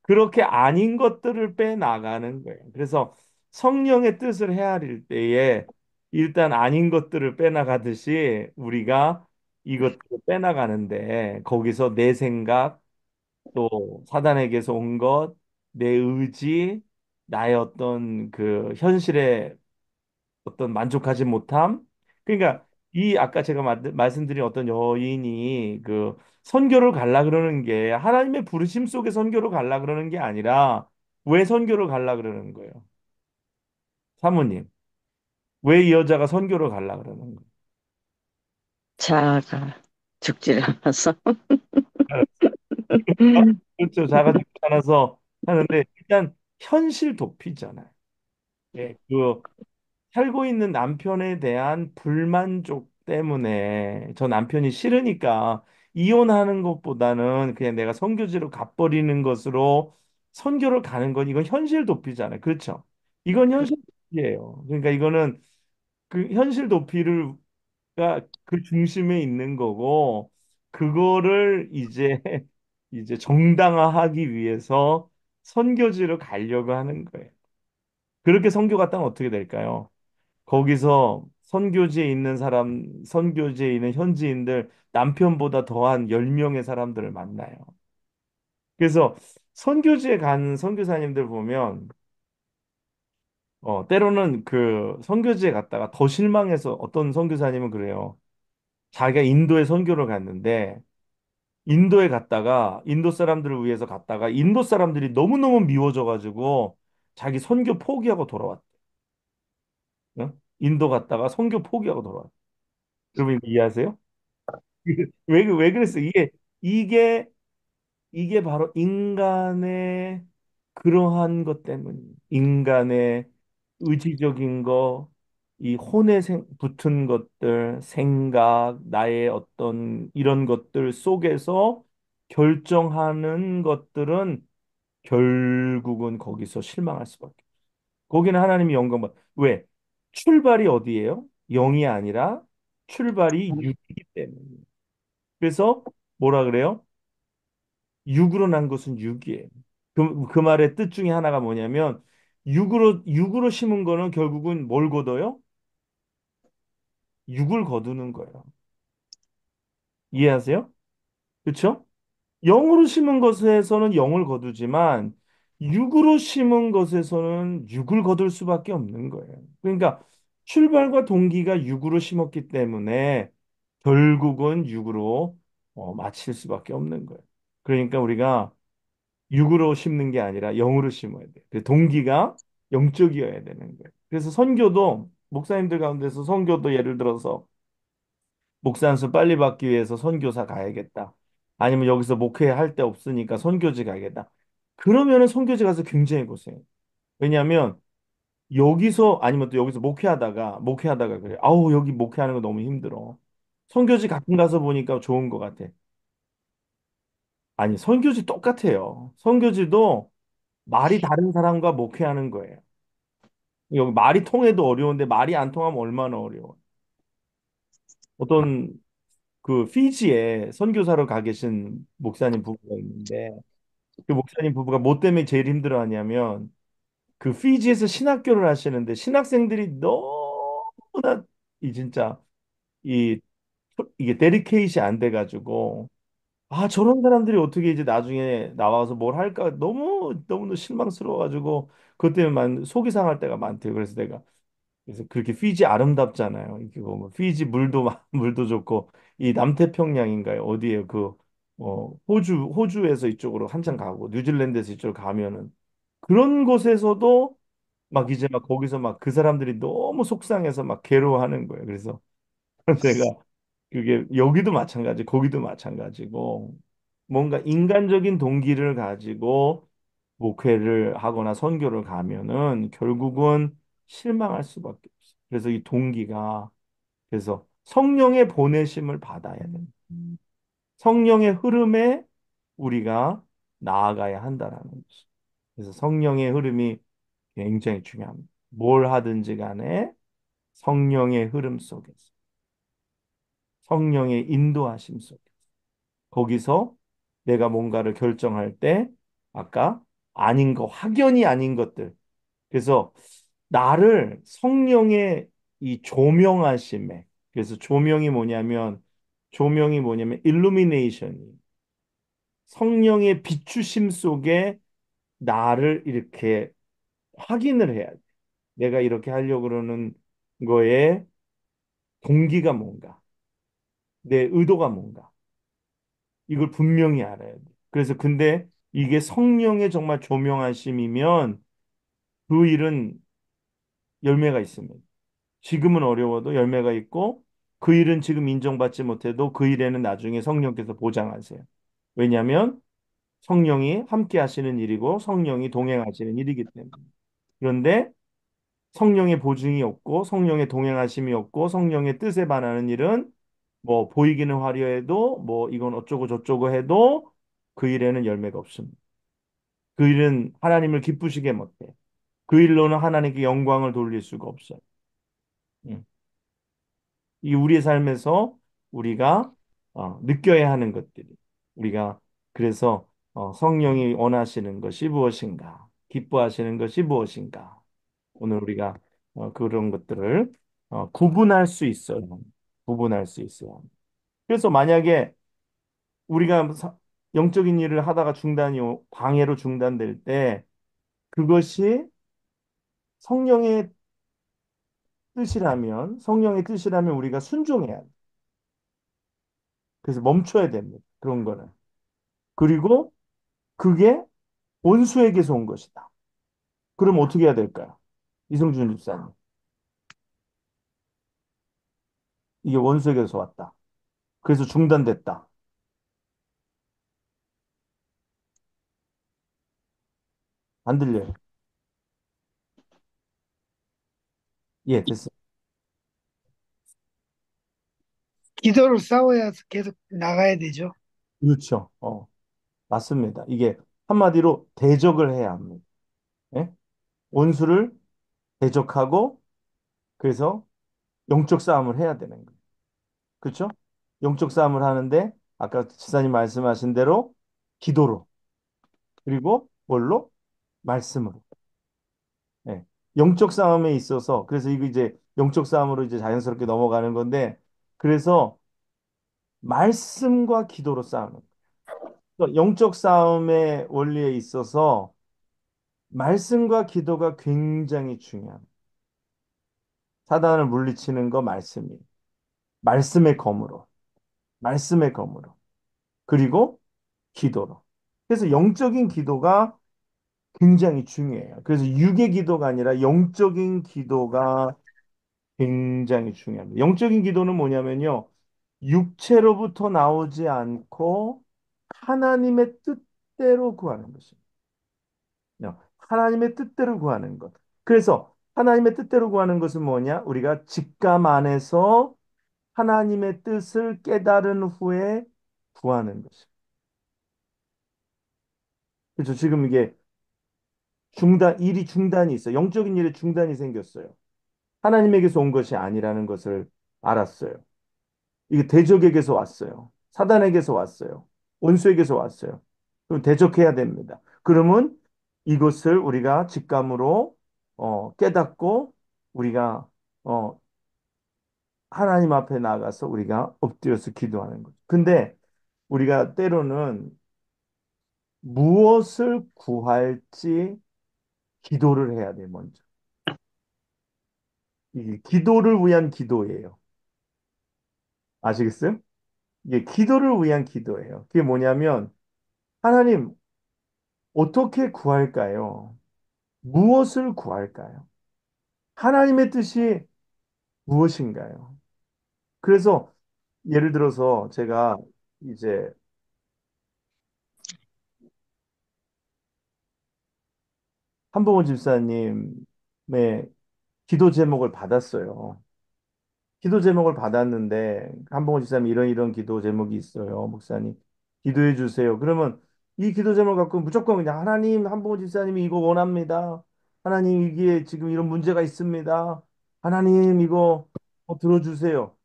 그렇게 아닌 것들을 빼 나가는 거예요. 그래서 성령의 뜻을 헤아릴 때에 일단 아닌 것들을 빼 나가듯이 우리가 이것들을 빼 나가는데 거기서 내 생각 또 사단에게서 온 것, 내 의지, 나의 어떤 그 현실의 어떤 만족하지 못함. 그러니까 이 아까 제가 말씀드린 어떤 여인이 그 선교를 갈라 그러는 게 하나님의 부르심 속에 선교를 갈라 그러는 게 아니라 왜 선교를 갈라 그러는 거예요? 사모님, 왜 이 여자가 선교를 갈라 그러는 거예요? 자아가 죽질 않아서. 그렇죠. 자가 죽지 않아서 하는데 일단 현실 도피잖아요. 예, 살고 있는 남편에 대한 불만족 때문에 저 남편이 싫으니까 이혼하는 것보다는 그냥 내가 선교지로 가버리는 것으로 선교를 가는 건 이건 현실 도피잖아요. 그렇죠? 이건 그, 현실 도피예요. 그러니까 이거는 그 현실 도피를 그 중심에 있는 거고 그거를 이제 이제 정당화하기 위해서 선교지로 가려고 하는 거예요. 그렇게 선교 갔다면 어떻게 될까요? 거기서 선교지에 있는 사람, 선교지에 있는 현지인들 남편보다 더한 10명의 사람들을 만나요. 그래서 선교지에 간 선교사님들 보면 때로는 그 선교지에 갔다가 더 실망해서 어떤 선교사님은 그래요. 자기가 인도에 선교를 갔는데 인도에 갔다가 인도 사람들을 위해서 갔다가 인도 사람들이 너무너무 미워져가지고 자기 선교 포기하고 돌아왔대. 응? 인도 갔다가 선교 포기하고 돌아왔대. 여러분 이거 이해하세요? 왜 그랬어? 이게 이게 바로 인간의 그러한 것 때문, 인간의 의지적인 거, 이 혼에 붙은 것들, 생각, 나의 어떤 이런 것들 속에서 결정하는 것들은 결국은 거기서 실망할 수밖에. 없어요. 거기는 하나님이 영광받. 왜? 출발이 어디예요? 영이 아니라 출발이 육이기 때문에. 그래서 뭐라 그래요? 육으로 난 것은 육이에요. 그 말의 뜻 중에 하나가 뭐냐면 육으로 심은 거는 결국은 뭘 거둬요? 육을 거두는 거예요. 이해하세요? 그렇죠? 영으로 심은 것에서는 영을 거두지만 육으로 심은 것에서는 육을 거둘 수밖에 없는 거예요. 그러니까 출발과 동기가 육으로 심었기 때문에 결국은 육으로 마칠 수밖에 없는 거예요. 그러니까 우리가 육으로 심는 게 아니라 영으로 심어야 돼. 그 동기가 영적이어야 되는 거예요. 그래서 선교도 목사님들 가운데서 선교도 예를 들어서 목사 안수 빨리 받기 위해서 선교사 가야겠다. 아니면 여기서 목회할 데 없으니까 선교지 가야겠다. 그러면은 선교지 가서 굉장히 고생해요. 왜냐하면 여기서 아니면 또 여기서 목회하다가 그래. 아우 여기 목회하는 거 너무 힘들어. 선교지 가끔 가서 보니까 좋은 것 같아. 아니 선교지 똑같아요. 선교지도 말이 다른 사람과 목회하는 거예요. 여기 말이 통해도 어려운데 말이 안 통하면 얼마나 어려워. 어떤 그 피지에 선교사로 가 계신 목사님 부부가 있는데 그 목사님 부부가 뭐 때문에 제일 힘들어하냐면 그 피지에서 신학교를 하시는데 신학생들이 너무나 이 진짜 이 이게 데디케이시 안 돼가지고 아 저런 사람들이 어떻게 이제 나중에 나와서 뭘 할까 너무 너무 실망스러워가지고 그것 때문에 속이 상할 때가 많대요. 그래서 그렇게 피지 아름답잖아요. 이렇게 보면 피지 물도 물도 좋고 이 남태평양인가요? 어디에요? 호주에서 이쪽으로 한참 가고 뉴질랜드에서 이쪽으로 가면은 그런 곳에서도 막 이제 막 거기서 막 그 사람들이 너무 속상해서 막 괴로워하는 거예요. 그래서 제가 그게 여기도 마찬가지, 거기도 마찬가지고 뭔가 인간적인 동기를 가지고 목회를 하거나 선교를 가면은 결국은 실망할 수밖에 없어요. 그래서 이 동기가 그래서 성령의 보내심을 받아야 돼요. 성령의 흐름에 우리가 나아가야 한다라는 거죠. 그래서 성령의 흐름이 굉장히 중요합니다. 뭘 하든지 간에 성령의 흐름 속에서, 성령의 인도하심 속에서, 거기서 내가 뭔가를 결정할 때 아까 아닌 거, 확연히 아닌 것들. 그래서 나를 성령의 이 조명하심에 그래서 조명이 뭐냐면 illumination이 성령의 비추심 속에 나를 이렇게 확인을 해야 돼. 내가 이렇게 하려고 그러는 거에 동기가 뭔가, 내 의도가 뭔가, 이걸 분명히 알아야 돼. 그래서 근데 이게 성령의 정말 조명하심이면 그 일은 열매가 있습니다. 지금은 어려워도 열매가 있고 그 일은 지금 인정받지 못해도 그 일에는 나중에 성령께서 보장하세요. 왜냐하면 성령이 함께 하시는 일이고 성령이 동행하시는 일이기 때문에. 그런데 성령의 보증이 없고 성령의 동행하심이 없고 성령의 뜻에 반하는 일은 뭐 보이기는 화려해도 뭐 이건 어쩌고 저쩌고 해도 그 일에는 열매가 없습니다. 그 일은 하나님을 기쁘시게 못해. 그 일로는 하나님께 영광을 돌릴 수가 없어요. 음. 이 우리의 삶에서 우리가 느껴야 하는 것들이 우리가 그래서 성령이 원하시는 것이 무엇인가? 기뻐하시는 것이 무엇인가? 오늘 우리가 그런 것들을 구분할 수 있어요. 구분할 수 있어요. 그래서 만약에 우리가 영적인 일을 하다가 방해로 중단될 때 그것이 성령의 성령의 뜻이라면 우리가 순종해야 돼. 그래서 멈춰야 됩니다. 그런 거는. 그리고 그게 원수에게서 온 것이다. 그럼 어떻게 해야 될까요? 이성준 집사님. 이게 원수에게서 왔다. 그래서 중단됐다. 안 들려요. 예, 됐어요. 기도로 싸워야 계속 나가야 되죠. 그렇죠. 맞습니다. 이게 한마디로 대적을 해야 합니다. 예? 원수를 대적하고 그래서 영적 싸움을 해야 되는 거예요. 그렇죠? 영적 싸움을 하는데 아까 지사님 말씀하신 대로 기도로 그리고 뭘로? 말씀으로. 예. 영적 싸움에 있어서 그래서 이거 이제 영적 싸움으로 이제 자연스럽게 넘어가는 건데 그래서 말씀과 기도로 싸우는 거예요. 그러니까 영적 싸움의 원리에 있어서 말씀과 기도가 굉장히 중요합니다. 사단을 물리치는 거 말씀이에요. 말씀의 검으로. 말씀의 검으로. 그리고 기도로. 그래서 영적인 기도가 굉장히 중요해요. 그래서 육의 기도가 아니라 영적인 기도가 굉장히 중요합니다. 영적인 기도는 뭐냐면요. 육체로부터 나오지 않고 하나님의 뜻대로 구하는 것입니다. 하나님의 뜻대로 구하는 것. 그래서 하나님의 뜻대로 구하는 것은 뭐냐? 우리가 직감 안에서 하나님의 뜻을 깨달은 후에 구하는 것입니다. 그렇죠. 지금 이게 일이 중단이 있어요. 영적인 일에 중단이 생겼어요. 하나님에게서 온 것이 아니라는 것을 알았어요. 이게 대적에게서 왔어요. 사단에게서 왔어요. 원수에게서 왔어요. 그럼 대적해야 됩니다. 그러면 이것을 우리가 직감으로 깨닫고 우리가 어, 하나님 앞에 나가서 우리가 엎드려서 기도하는 거죠. 근데 우리가 때로는 무엇을 구할지 기도를 해야 돼, 먼저. 이게 기도를 위한 기도예요. 아시겠어요? 이게 기도를 위한 기도예요. 그게 뭐냐면 하나님 어떻게 구할까요? 무엇을 구할까요? 하나님의 뜻이 무엇인가요? 그래서 예를 들어서 제가 이제 한봉호 집사님의 기도 제목을 받았어요. 기도 제목을 받았는데 한봉호 집사님 이런 기도 제목이 있어요. 목사님 기도해 주세요. 그러면 이 기도 제목을 갖고 무조건 그냥 하나님 한봉호 집사님이 이거 원합니다. 하나님 이게 지금 이런 문제가 있습니다. 하나님 이거 들어주세요.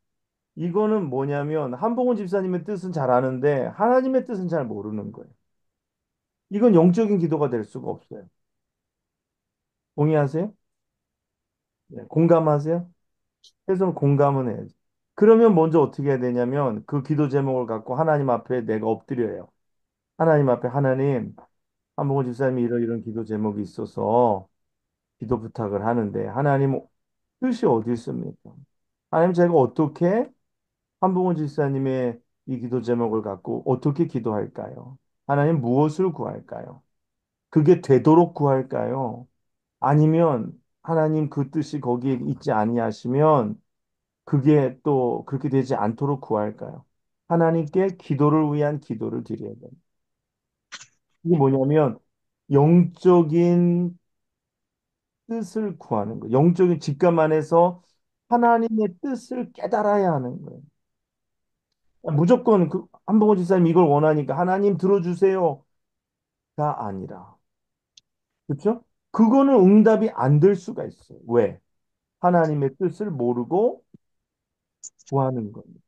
이거는 뭐냐면 한봉호 집사님의 뜻은 잘 아는데 하나님의 뜻은 잘 모르는 거예요. 이건 영적인 기도가 될 수가 없어요. 동의하세요? 네, 공감하세요? 그래서 공감은 해야지. 그러면 먼저 어떻게 해야 되냐면 그 기도 제목을 갖고 하나님 앞에 내가 엎드려요. 하나님 앞에 하나님 한봉호 집사님이 이런 기도 제목이 있어서 기도 부탁을 하는데 하나님 뜻이 어디 있습니까? 하나님 제가 어떻게 한봉호 집사님의 이 기도 제목을 갖고 어떻게 기도할까요? 하나님 무엇을 구할까요? 그게 되도록 구할까요? 아니면 하나님 그 뜻이 거기에 있지 아니하시면 그게 또 그렇게 되지 않도록 구할까요? 하나님께 기도를 위한 기도를 드려야 돼요. 이게 뭐냐면 영적인 뜻을 구하는 거예요. 영적인 직감 안에서 하나님의 뜻을 깨달아야 하는 거예요. 무조건 그 한봉호 집사님 이걸 원하니까 하나님 들어주세요가 아니라 그렇죠? 그거는 응답이 안 될 수가 있어요. 왜? 하나님의 뜻을 모르고 구하는 겁니다.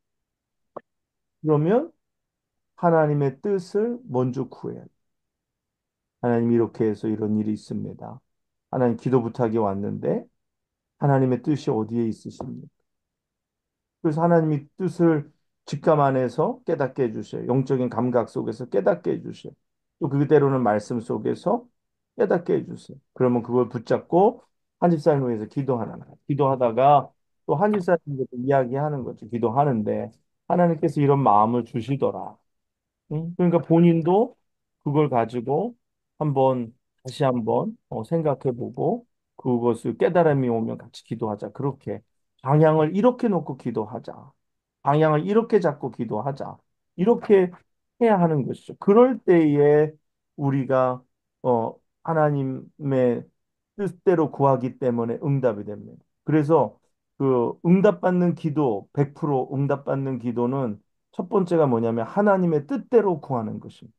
그러면 하나님의 뜻을 먼저 구해야 돼요. 하나님 이렇게 해서 이런 일이 있습니다. 하나님 기도 부탁이 왔는데 하나님의 뜻이 어디에 있으십니까? 그래서 하나님이 뜻을 직감 안에서 깨닫게 해주셔요. 영적인 감각 속에서 깨닫게 해주셔요. 또 그대로는 말씀 속에서 깨닫게 해주세요. 그러면 그걸 붙잡고 한 집사님 위해서 기도하는 거예요. 기도하다가 또 한 집사님께서 이야기하는 거죠. 기도하는데 하나님께서 이런 마음을 주시더라. 응? 그러니까 본인도 그걸 가지고 한번 다시 한번 생각해 보고 그것을 깨달음이 오면 같이 기도하자. 그렇게 방향을 이렇게 놓고 기도하자. 방향을 이렇게 잡고 기도하자. 이렇게 해야 하는 것이죠. 그럴 때에 우리가 하나님의 뜻대로 구하기 때문에 응답이 됩니다. 그래서 그 응답받는 기도, 100% 응답받는 기도는 첫 번째가 뭐냐면 하나님의 뜻대로 구하는 것입니다.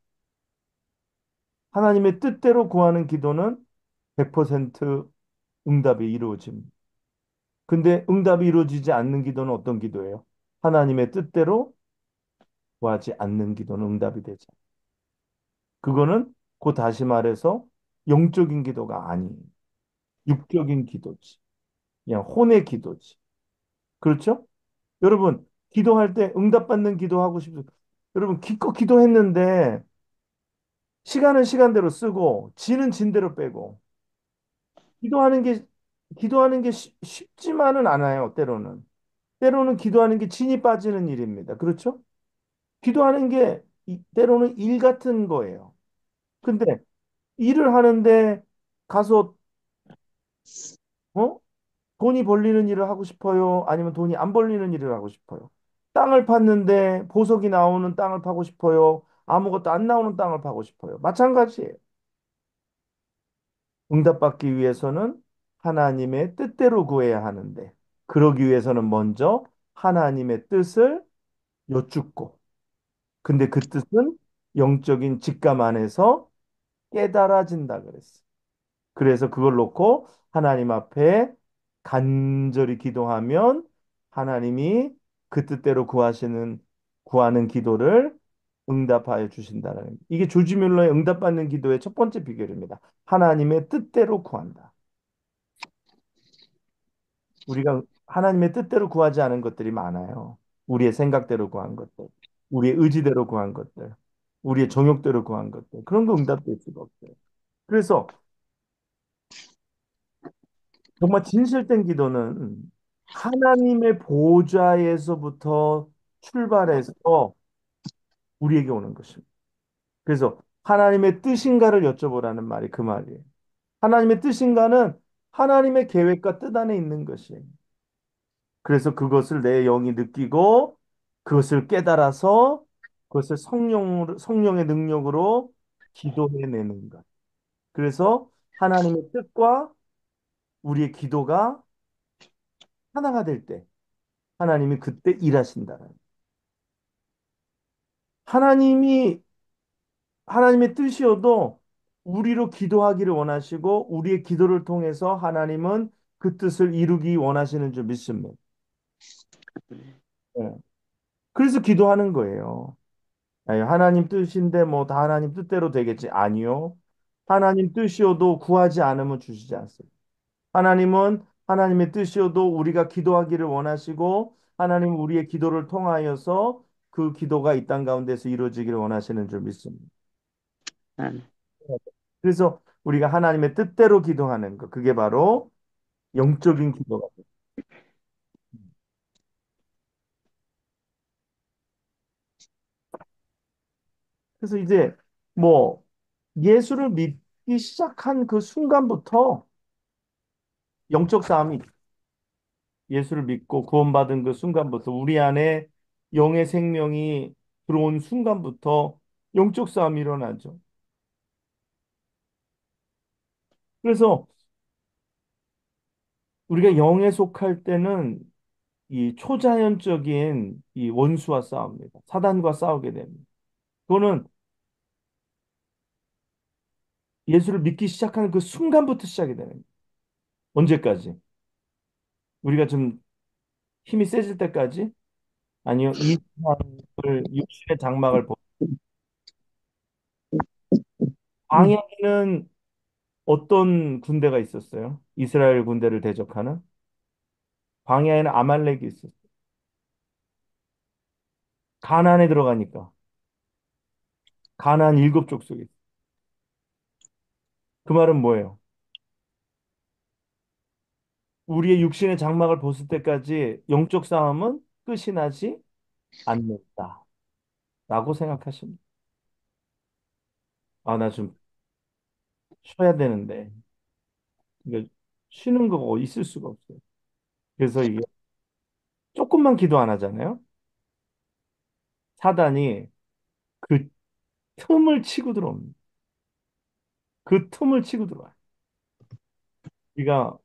하나님의 뜻대로 구하는 기도는 100% 응답이 이루어집니다. 근데 응답이 이루어지지 않는 기도는 어떤 기도예요? 하나님의 뜻대로 구하지 않는 기도는 응답이 되죠. 그거는 곧 다시 말해서 영적인 기도가 아니에요. 육적인 기도지. 그냥 혼의 기도지. 그렇죠? 여러분, 기도할 때 응답받는 기도하고 싶어요. 여러분, 기껏 기도했는데 시간은 시간대로 쓰고 진은 진대로 빼고 기도하는 게 기도하는 게 쉽지만은 않아요. 때로는 기도하는 게 진이 빠지는 일입니다. 그렇죠? 기도하는 게 때로는 일 같은 거예요. 근데 일을 하는데 가서 어? 돈이 벌리는 일을 하고 싶어요? 아니면 돈이 안 벌리는 일을 하고 싶어요? 땅을 팠는데 보석이 나오는 땅을 파고 싶어요? 아무것도 안 나오는 땅을 파고 싶어요? 마찬가지예요. 응답받기 위해서는 하나님의 뜻대로 구해야 하는데, 그러기 위해서는 먼저 하나님의 뜻을 여쭙고, 근데 그 뜻은 영적인 직감 안에서 깨달아진다 그랬어. 그래서 그걸 놓고 하나님 앞에 간절히 기도하면 하나님이 그 뜻대로 구하는 기도를 응답하여 주신다는 이게 조지 뮬러의 응답받는 기도의 첫 번째 비결입니다. 하나님의 뜻대로 구한다. 우리가 하나님의 뜻대로 구하지 않은 것들이 많아요. 우리의 생각대로 구한 것들, 우리의 의지대로 구한 것들, 우리의 정욕대로 구한 것들. 그런 거 응답될 수가 없어요. 그래서 정말 진실된 기도는 하나님의 보좌에서부터 출발해서 우리에게 오는 것입니다. 그래서 하나님의 뜻인가를 여쭤보라는 말이 그 말이에요. 하나님의 뜻인가는 하나님의 계획과 뜻 안에 있는 것이에요. 그래서 그것을 내 영이 느끼고 그것을 깨달아서 그것을 성령의 능력으로 기도해내는 것. 그래서 하나님의 뜻과 우리의 기도가 하나가 될 때 하나님이 그때 일하신다는. 하나님이 하나님의 뜻이어도 우리로 기도하기를 원하시고 우리의 기도를 통해서 하나님은 그 뜻을 이루기 원하시는 줄 믿습니다. 예. 그래서 기도하는 거예요. 아니, 하나님 뜻인데 뭐 다 하나님 뜻대로 되겠지? 아니요. 하나님 뜻이어도 구하지 않으면 주시지 않습니다. 하나님은 하나님의 뜻이어도 우리가 기도하기를 원하시고 하나님 우리의 기도를 통하여서 그 기도가 이 땅 가운데서 이루어지기를 원하시는 줄 믿습니다. 아멘. 그래서 우리가 하나님의 뜻대로 기도하는 것, 그게 바로 영적인 기도가 돼요. 그래서 이제 뭐 예수를 믿기 시작한 그 순간부터 영적 싸움이 예수를 믿고 구원받은 그 순간부터 우리 안에 영의 생명이 들어온 순간부터 영적 싸움이 일어나죠. 그래서 우리가 영에 속할 때는 이 초자연적인 이 원수와 싸웁니다. 사단과 싸우게 됩니다. 그거는 예수를 믿기 시작하는 그 순간부터 시작이 되는 거예요. 언제까지? 우리가 좀 힘이 세질 때까지? 아니요. 이 세상을 육신의 장막을 보고 광야에는 어떤 군대가 있었어요? 이스라엘 군대를 대적하는 광야에는 아말렉이 있었어요. 가나안에 들어가니까 가나안 일곱 족속이 있어요. 그 말은 뭐예요? 우리의 육신의 장막을 벗을 때까지 영적 싸움은 끝이 나지 않는다라고 생각하십니다. 아, 나 좀 쉬어야 되는데 이게 쉬는 거 있을 수가 없어요. 그래서 이게 조금만 기도 안 하잖아요. 사단이 그 틈을 치고 들어옵니다. 그 틈을 치고 들어와요. 우리가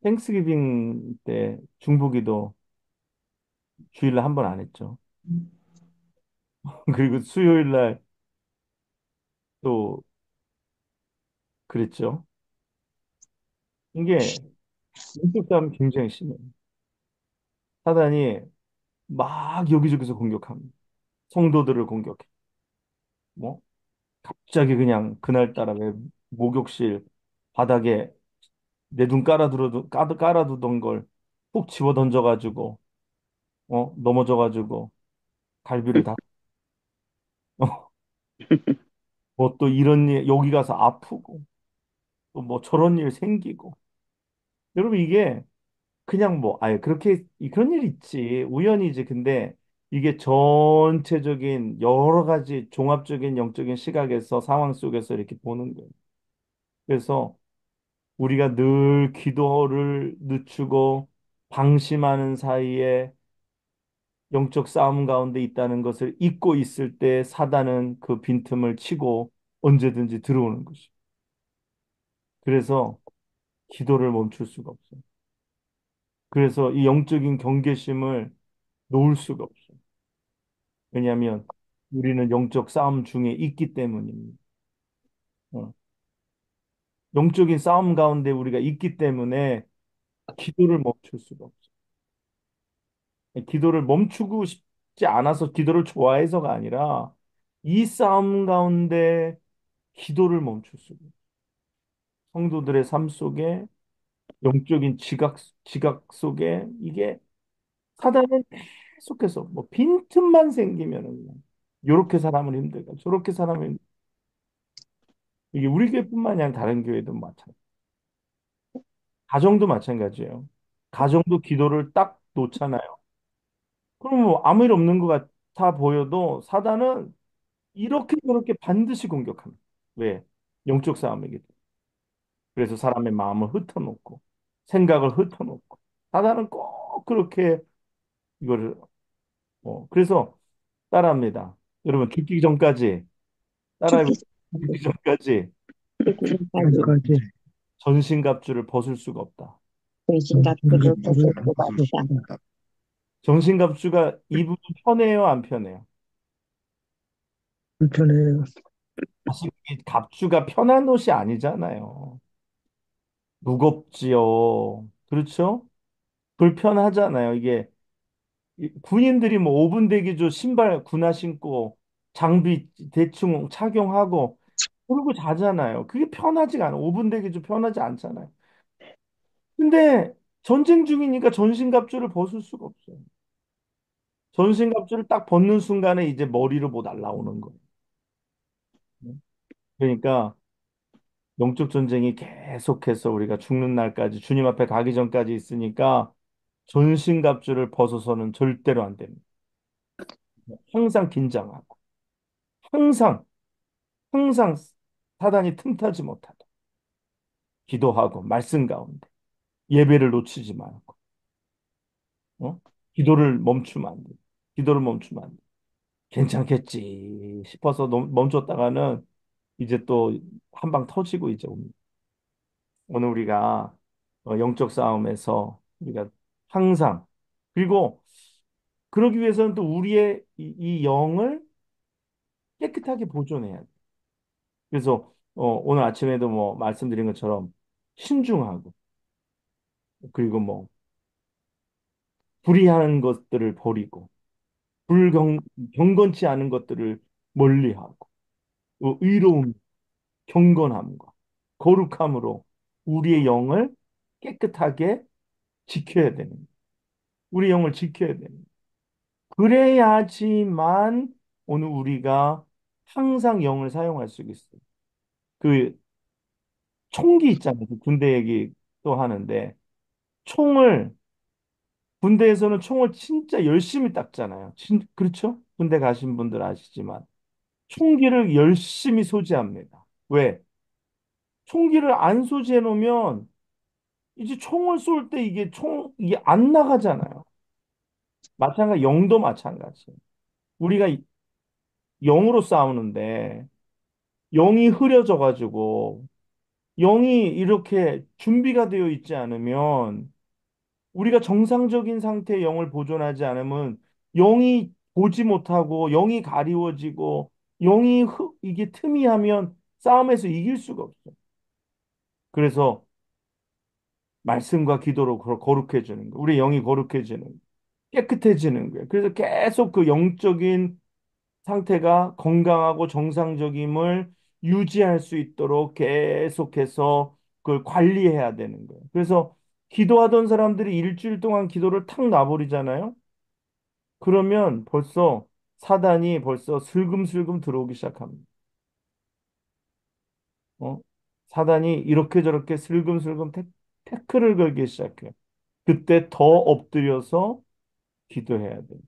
땡스기빙 때 중보기도 주일날 한 번 안 했죠. 그리고 수요일 날 또 그랬죠. 이게 왼쪽 싸움이 굉장히 심해요. 사단이 막 여기저기서 공격합니다. 성도들을 공격해. 뭐 갑자기 그냥 그날따라 왜 목욕실 바닥에 내 눈 깔아두던 걸 훅 집어 던져가지고 넘어져가지고 갈비를 다 뭐 또 이런 일 여기 가서 아프고 또 뭐 저런 일 생기고 여러분 이게 그냥 뭐 아예 그렇게 그런 일 있지 우연이지 근데 이게 전체적인 여러 가지 종합적인 영적인 시각에서 상황 속에서 이렇게 보는 거예요. 그래서 우리가 늘 기도를 늦추고 방심하는 사이에 영적 싸움 가운데 있다는 것을 잊고 있을 때 사단은 그 빈틈을 치고 언제든지 들어오는 것이죠. 그래서 기도를 멈출 수가 없어요. 그래서 이 영적인 경계심을 놓을 수가 없어요. 왜냐하면 우리는 영적 싸움 중에 있기 때문입니다. 어. 영적인 싸움 가운데 우리가 있기 때문에 기도를 멈출 수가 없어요. 기도를 멈추고 싶지 않아서 기도를 좋아해서가 아니라 이 싸움 가운데 기도를 멈출 수가 없어요. 성도들의 삶 속에 영적인 지각 속에 이게 사단은 계속해서 뭐 빈틈만 생기면은 그냥 요렇게 사람은 힘들다. 저렇게 사람은 이게 우리 교회뿐만이 아니라 다른 교회도 마찬가지. 가정도 마찬가지예요. 가정도 기도를 딱 놓잖아요. 그럼 뭐 아무 일 없는 것 같아 보여도 사단은 이렇게 저렇게 반드시 공격합니다. 왜? 영적 싸움이기 때문에. 그래서 사람의 마음을 흩어놓고 생각을 흩어놓고 사단은 꼭 그렇게 이거를 그래서 따라합니다. 여러분 죽기 전까지 따라해 죽기 죽기 전까지 전까지 지금까지 전신갑주를 벗을 수가 없다. 정신같이를 벗을 인격주를 볼 수가 수 없다. 없다. 전신갑주가 입으면 편해요, 안 편해요? 불편해요. 사실 이 갑주가 편한 옷이 아니잖아요. 무겁지요. 그렇죠? 불편하잖아요. 이게 군인들이 뭐 5분 대기조 신발 군화 신고 장비 대충 착용하고 그러고 자잖아요. 그게 편하지가 않아요. 5분 대기조 편하지 않잖아요. 근데 전쟁 중이니까 전신갑주를 벗을 수가 없어요. 전신갑주를 딱 벗는 순간에 이제 머리로 뭐 날라오는 거예요. 그러니까 영적 전쟁이 계속해서 우리가 죽는 날까지 주님 앞에 가기 전까지 있으니까 전신갑주를 벗어서는 절대로 안 됩니다. 항상 긴장하고 항상 항상 사단이 틈타지 못하도록 기도하고 말씀 가운데 예배를 놓치지 말고 어? 기도를 멈추면 안 돼. 기도를 멈추면 안 돼. 괜찮겠지 싶어서 멈췄다가는 이제 또 한 방 터지고 이제 옵니다. 오늘 우리가 영적 싸움에서 우리가 항상 그리고 그러기 위해서는 또 우리의 이 영을 깨끗하게 보존해야 돼. 그래서 오늘 아침에도 뭐 말씀드린 것처럼 신중하고 그리고 뭐 불의한 것들을 버리고 경건치 않은 것들을 멀리하고 의로움, 경건함과 거룩함으로 우리의 영을 깨끗하게 지켜야 되는 거예요. 우리 영을 지켜야 되는 거예요. 그래야지만 오늘 우리가 항상 영을 사용할 수 있어요. 그 총기 있잖아요. 그 군대 얘기 또 하는데 총을 군대에서는 총을 진짜 열심히 닦잖아요. 그렇죠? 군대 가신 분들 아시지만 총기를 열심히 소지합니다. 왜? 총기를 안 소지해 놓으면 이제 총을 쏠 때 이게 안 나가잖아요. 마찬가지 영도 마찬가지. 우리가 영으로 싸우는데 영이 흐려져 가지고 영이 이렇게 준비가 되어 있지 않으면 우리가 정상적인 상태의 영을 보존하지 않으면 영이 보지 못하고 영이 가리워지고 이게 틈이하면 싸움에서 이길 수가 없어요. 그래서 말씀과 기도로 거룩해지는 거예요. 우리 영이 거룩해지는 거예요. 깨끗해지는 거예요. 그래서 계속 그 영적인 상태가 건강하고 정상적임을 유지할 수 있도록 계속해서 그걸 관리해야 되는 거예요. 그래서 기도하던 사람들이 일주일 동안 기도를 탁 놔버리잖아요. 그러면 벌써 사단이 벌써 슬금슬금 들어오기 시작합니다. 어? 사단이 이렇게 저렇게 슬금슬금 태클을 걸기 시작해요. 그때 더 엎드려서 기도해야 돼요.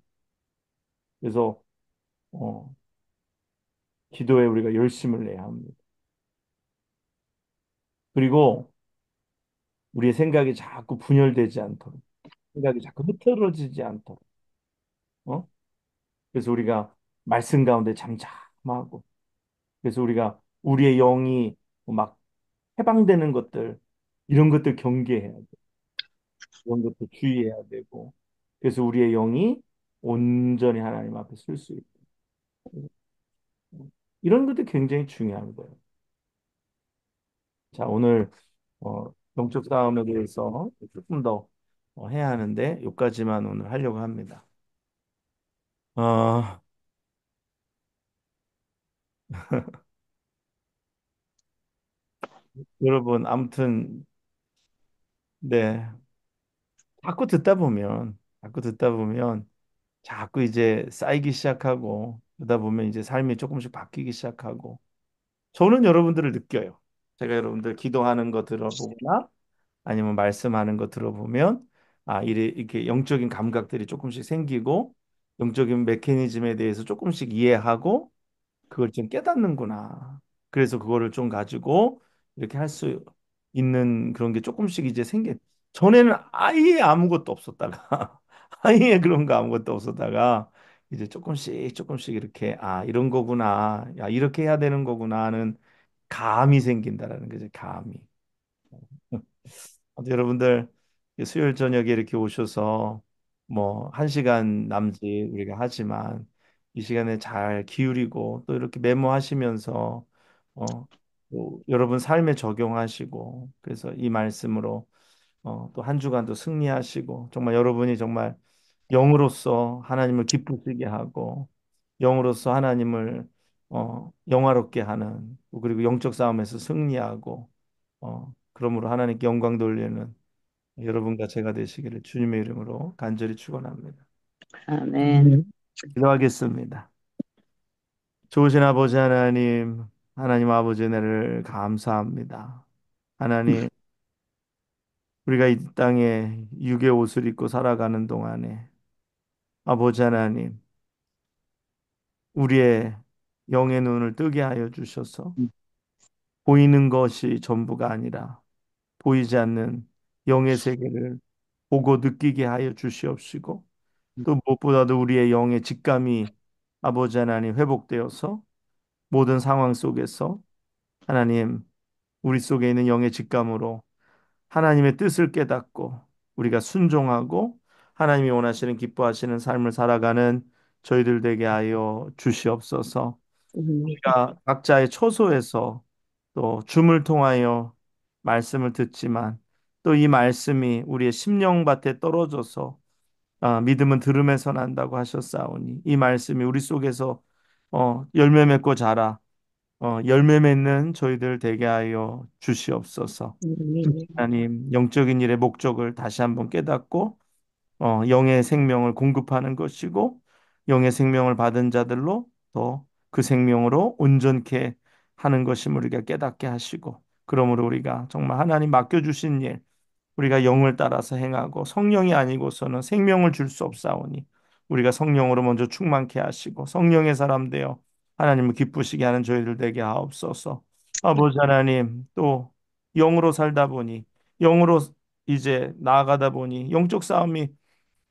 그래서 어, 기도에 우리가 열심을 내야 합니다. 그리고 우리의 생각이 자꾸 분열되지 않도록, 생각이 자꾸 흐트러지지 않도록, 어? 그래서 우리가 말씀 가운데 잠잠하고, 그래서 우리가 우리의 영이 막 해방되는 것들, 이런 것들 경계해야 돼. 이런 것도 주의해야 되고, 그래서 우리의 영이 온전히 하나님 앞에 설 수 있고, 이런 것도 굉장히 중요한 거예요. 자, 오늘 영적 싸움에 대해서 조금 더 해야 하는데, 여기까지만 오늘 하려고 합니다. 어, 여러분, 아무튼, 네. 자꾸 듣다 보면, 자꾸 이제 쌓이기 시작하고, 그러다 보면 이제 삶이 조금씩 바뀌기 시작하고, 저는 여러분들을 느껴요. 제가 여러분들 기도하는 거 들어보거나, 아니면 말씀하는 거 들어보면, 이렇게 영적인 감각들이 조금씩 생기고, 영적인 메커니즘에 대해서 조금씩 이해하고, 그걸 좀 깨닫는구나. 그래서 그거를 좀 가지고 이렇게 할 수 있는 그런 게 조금씩 이제 전에는 아예 아무것도 없었다가 아예 그런 거 아무것도 없었다가 이제 조금씩 조금씩 이렇게 이런 거구나. 야, 이렇게 해야 되는 거구나 하는 감이 생긴다라는 거죠. 감이. 아무튼 여러분들 수요일 저녁에 이렇게 오셔서 뭐 한 시간 남짓 우리가 하지만 이 시간에 잘 기울이고 또 이렇게 메모하시면서 또 여러분 삶에 적용하시고 그래서 이 말씀으로 또 한 주간도 승리하시고 정말 여러분이 정말 영으로서 하나님을 기쁘시게 하고 영으로서 하나님을 영화롭게 하는 그리고 영적 싸움에서 승리하고 그러므로 하나님께 영광 돌리는 여러분과 제가 되시기를 주님의 이름으로 간절히 축원합니다. 아멘. 기도하겠습니다. 좋으신 아버지 하나님, 하나님 아버지 은혜를 감사합니다. 하나님, 우리가 이 땅에 육의 옷을 입고 살아가는 동안에 아버지 하나님, 우리의 영의 눈을 뜨게 하여 주셔서 보이는 것이 전부가 아니라 보이지 않는 영의 세계를 보고 느끼게 하여 주시옵시고 또 무엇보다도 우리의 영의 직감이 아버지 하나님 회복되어서 모든 상황 속에서 하나님 우리 속에 있는 영의 직감으로 하나님의 뜻을 깨닫고 우리가 순종하고 하나님이 원하시는 기뻐하시는 삶을 살아가는 저희들 되게 하여 주시옵소서. 아멘. 우리가 각자의 처소에서 또 줌을 통하여 말씀을 듣지만 또 이 말씀이 우리의 심령밭에 떨어져서 믿음은 들음에서 난다고 하셨사오니 이 말씀이 우리 속에서 열매 맺고 자라 열매 맺는 저희들 되게 하여 주시옵소서. 아멘. 하나님 영적인 일의 목적을 다시 한번 깨닫고 영의 생명을 공급하는 것이고 영의 생명을 받은 자들로 또 그 생명으로 온전케 하는 것임을 우리가 깨닫게 하시고 그러므로 우리가 정말 하나님 맡겨주신 일 우리가 영을 따라서 행하고 성령이 아니고서는 생명을 줄 수 없사오니 우리가 성령으로 먼저 충만케 하시고 성령의 사람 되어 하나님을 기쁘시게 하는 저희들 되게 하옵소서. 아버지 하나님 또 영으로 살다 보니 영으로 이제 나아가다 보니 영적 싸움이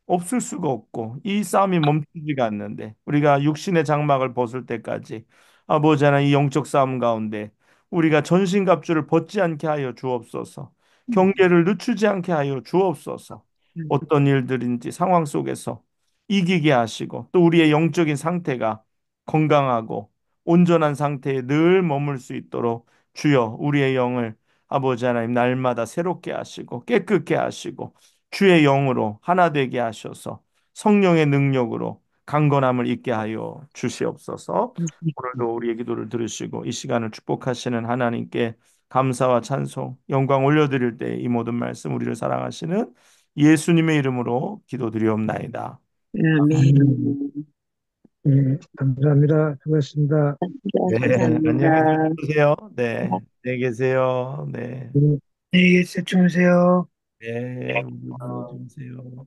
없을 수가 없고 이 싸움이 멈추지가 않는데 우리가 육신의 장막을 벗을 때까지 아버지 하나님 이 영적 싸움 가운데 우리가 전신갑주를 벗지 않게 하여 주옵소서. 경계를 늦추지 않게 하여 주옵소서. 어떤 일들인지 상황 속에서 이기게 하시고 또 우리의 영적인 상태가 건강하고 온전한 상태에 늘 머물 수 있도록 주여 우리의 영을 아버지 하나님 날마다 새롭게 하시고 깨끗게 하시고 주의 영으로 하나 되게 하셔서 성령의 능력으로 강건함을 있게 하여 주시옵소서. 오늘도 우리의 기도를 들으시고 이 시간을 축복하시는 하나님께 감사와 찬송, 영광 올려드릴 때 이 모든 말씀 우리를 사랑하시는 예수님의 이름으로 기도드리옵나이다. 아멘. 예, 감사합니다. 수고하셨습니다. 네, 안녕히 감사합니다. 계세요. 네, 안녕히 계세요. 네, 예. 네, 주무세요. 네, 우리 주무세요.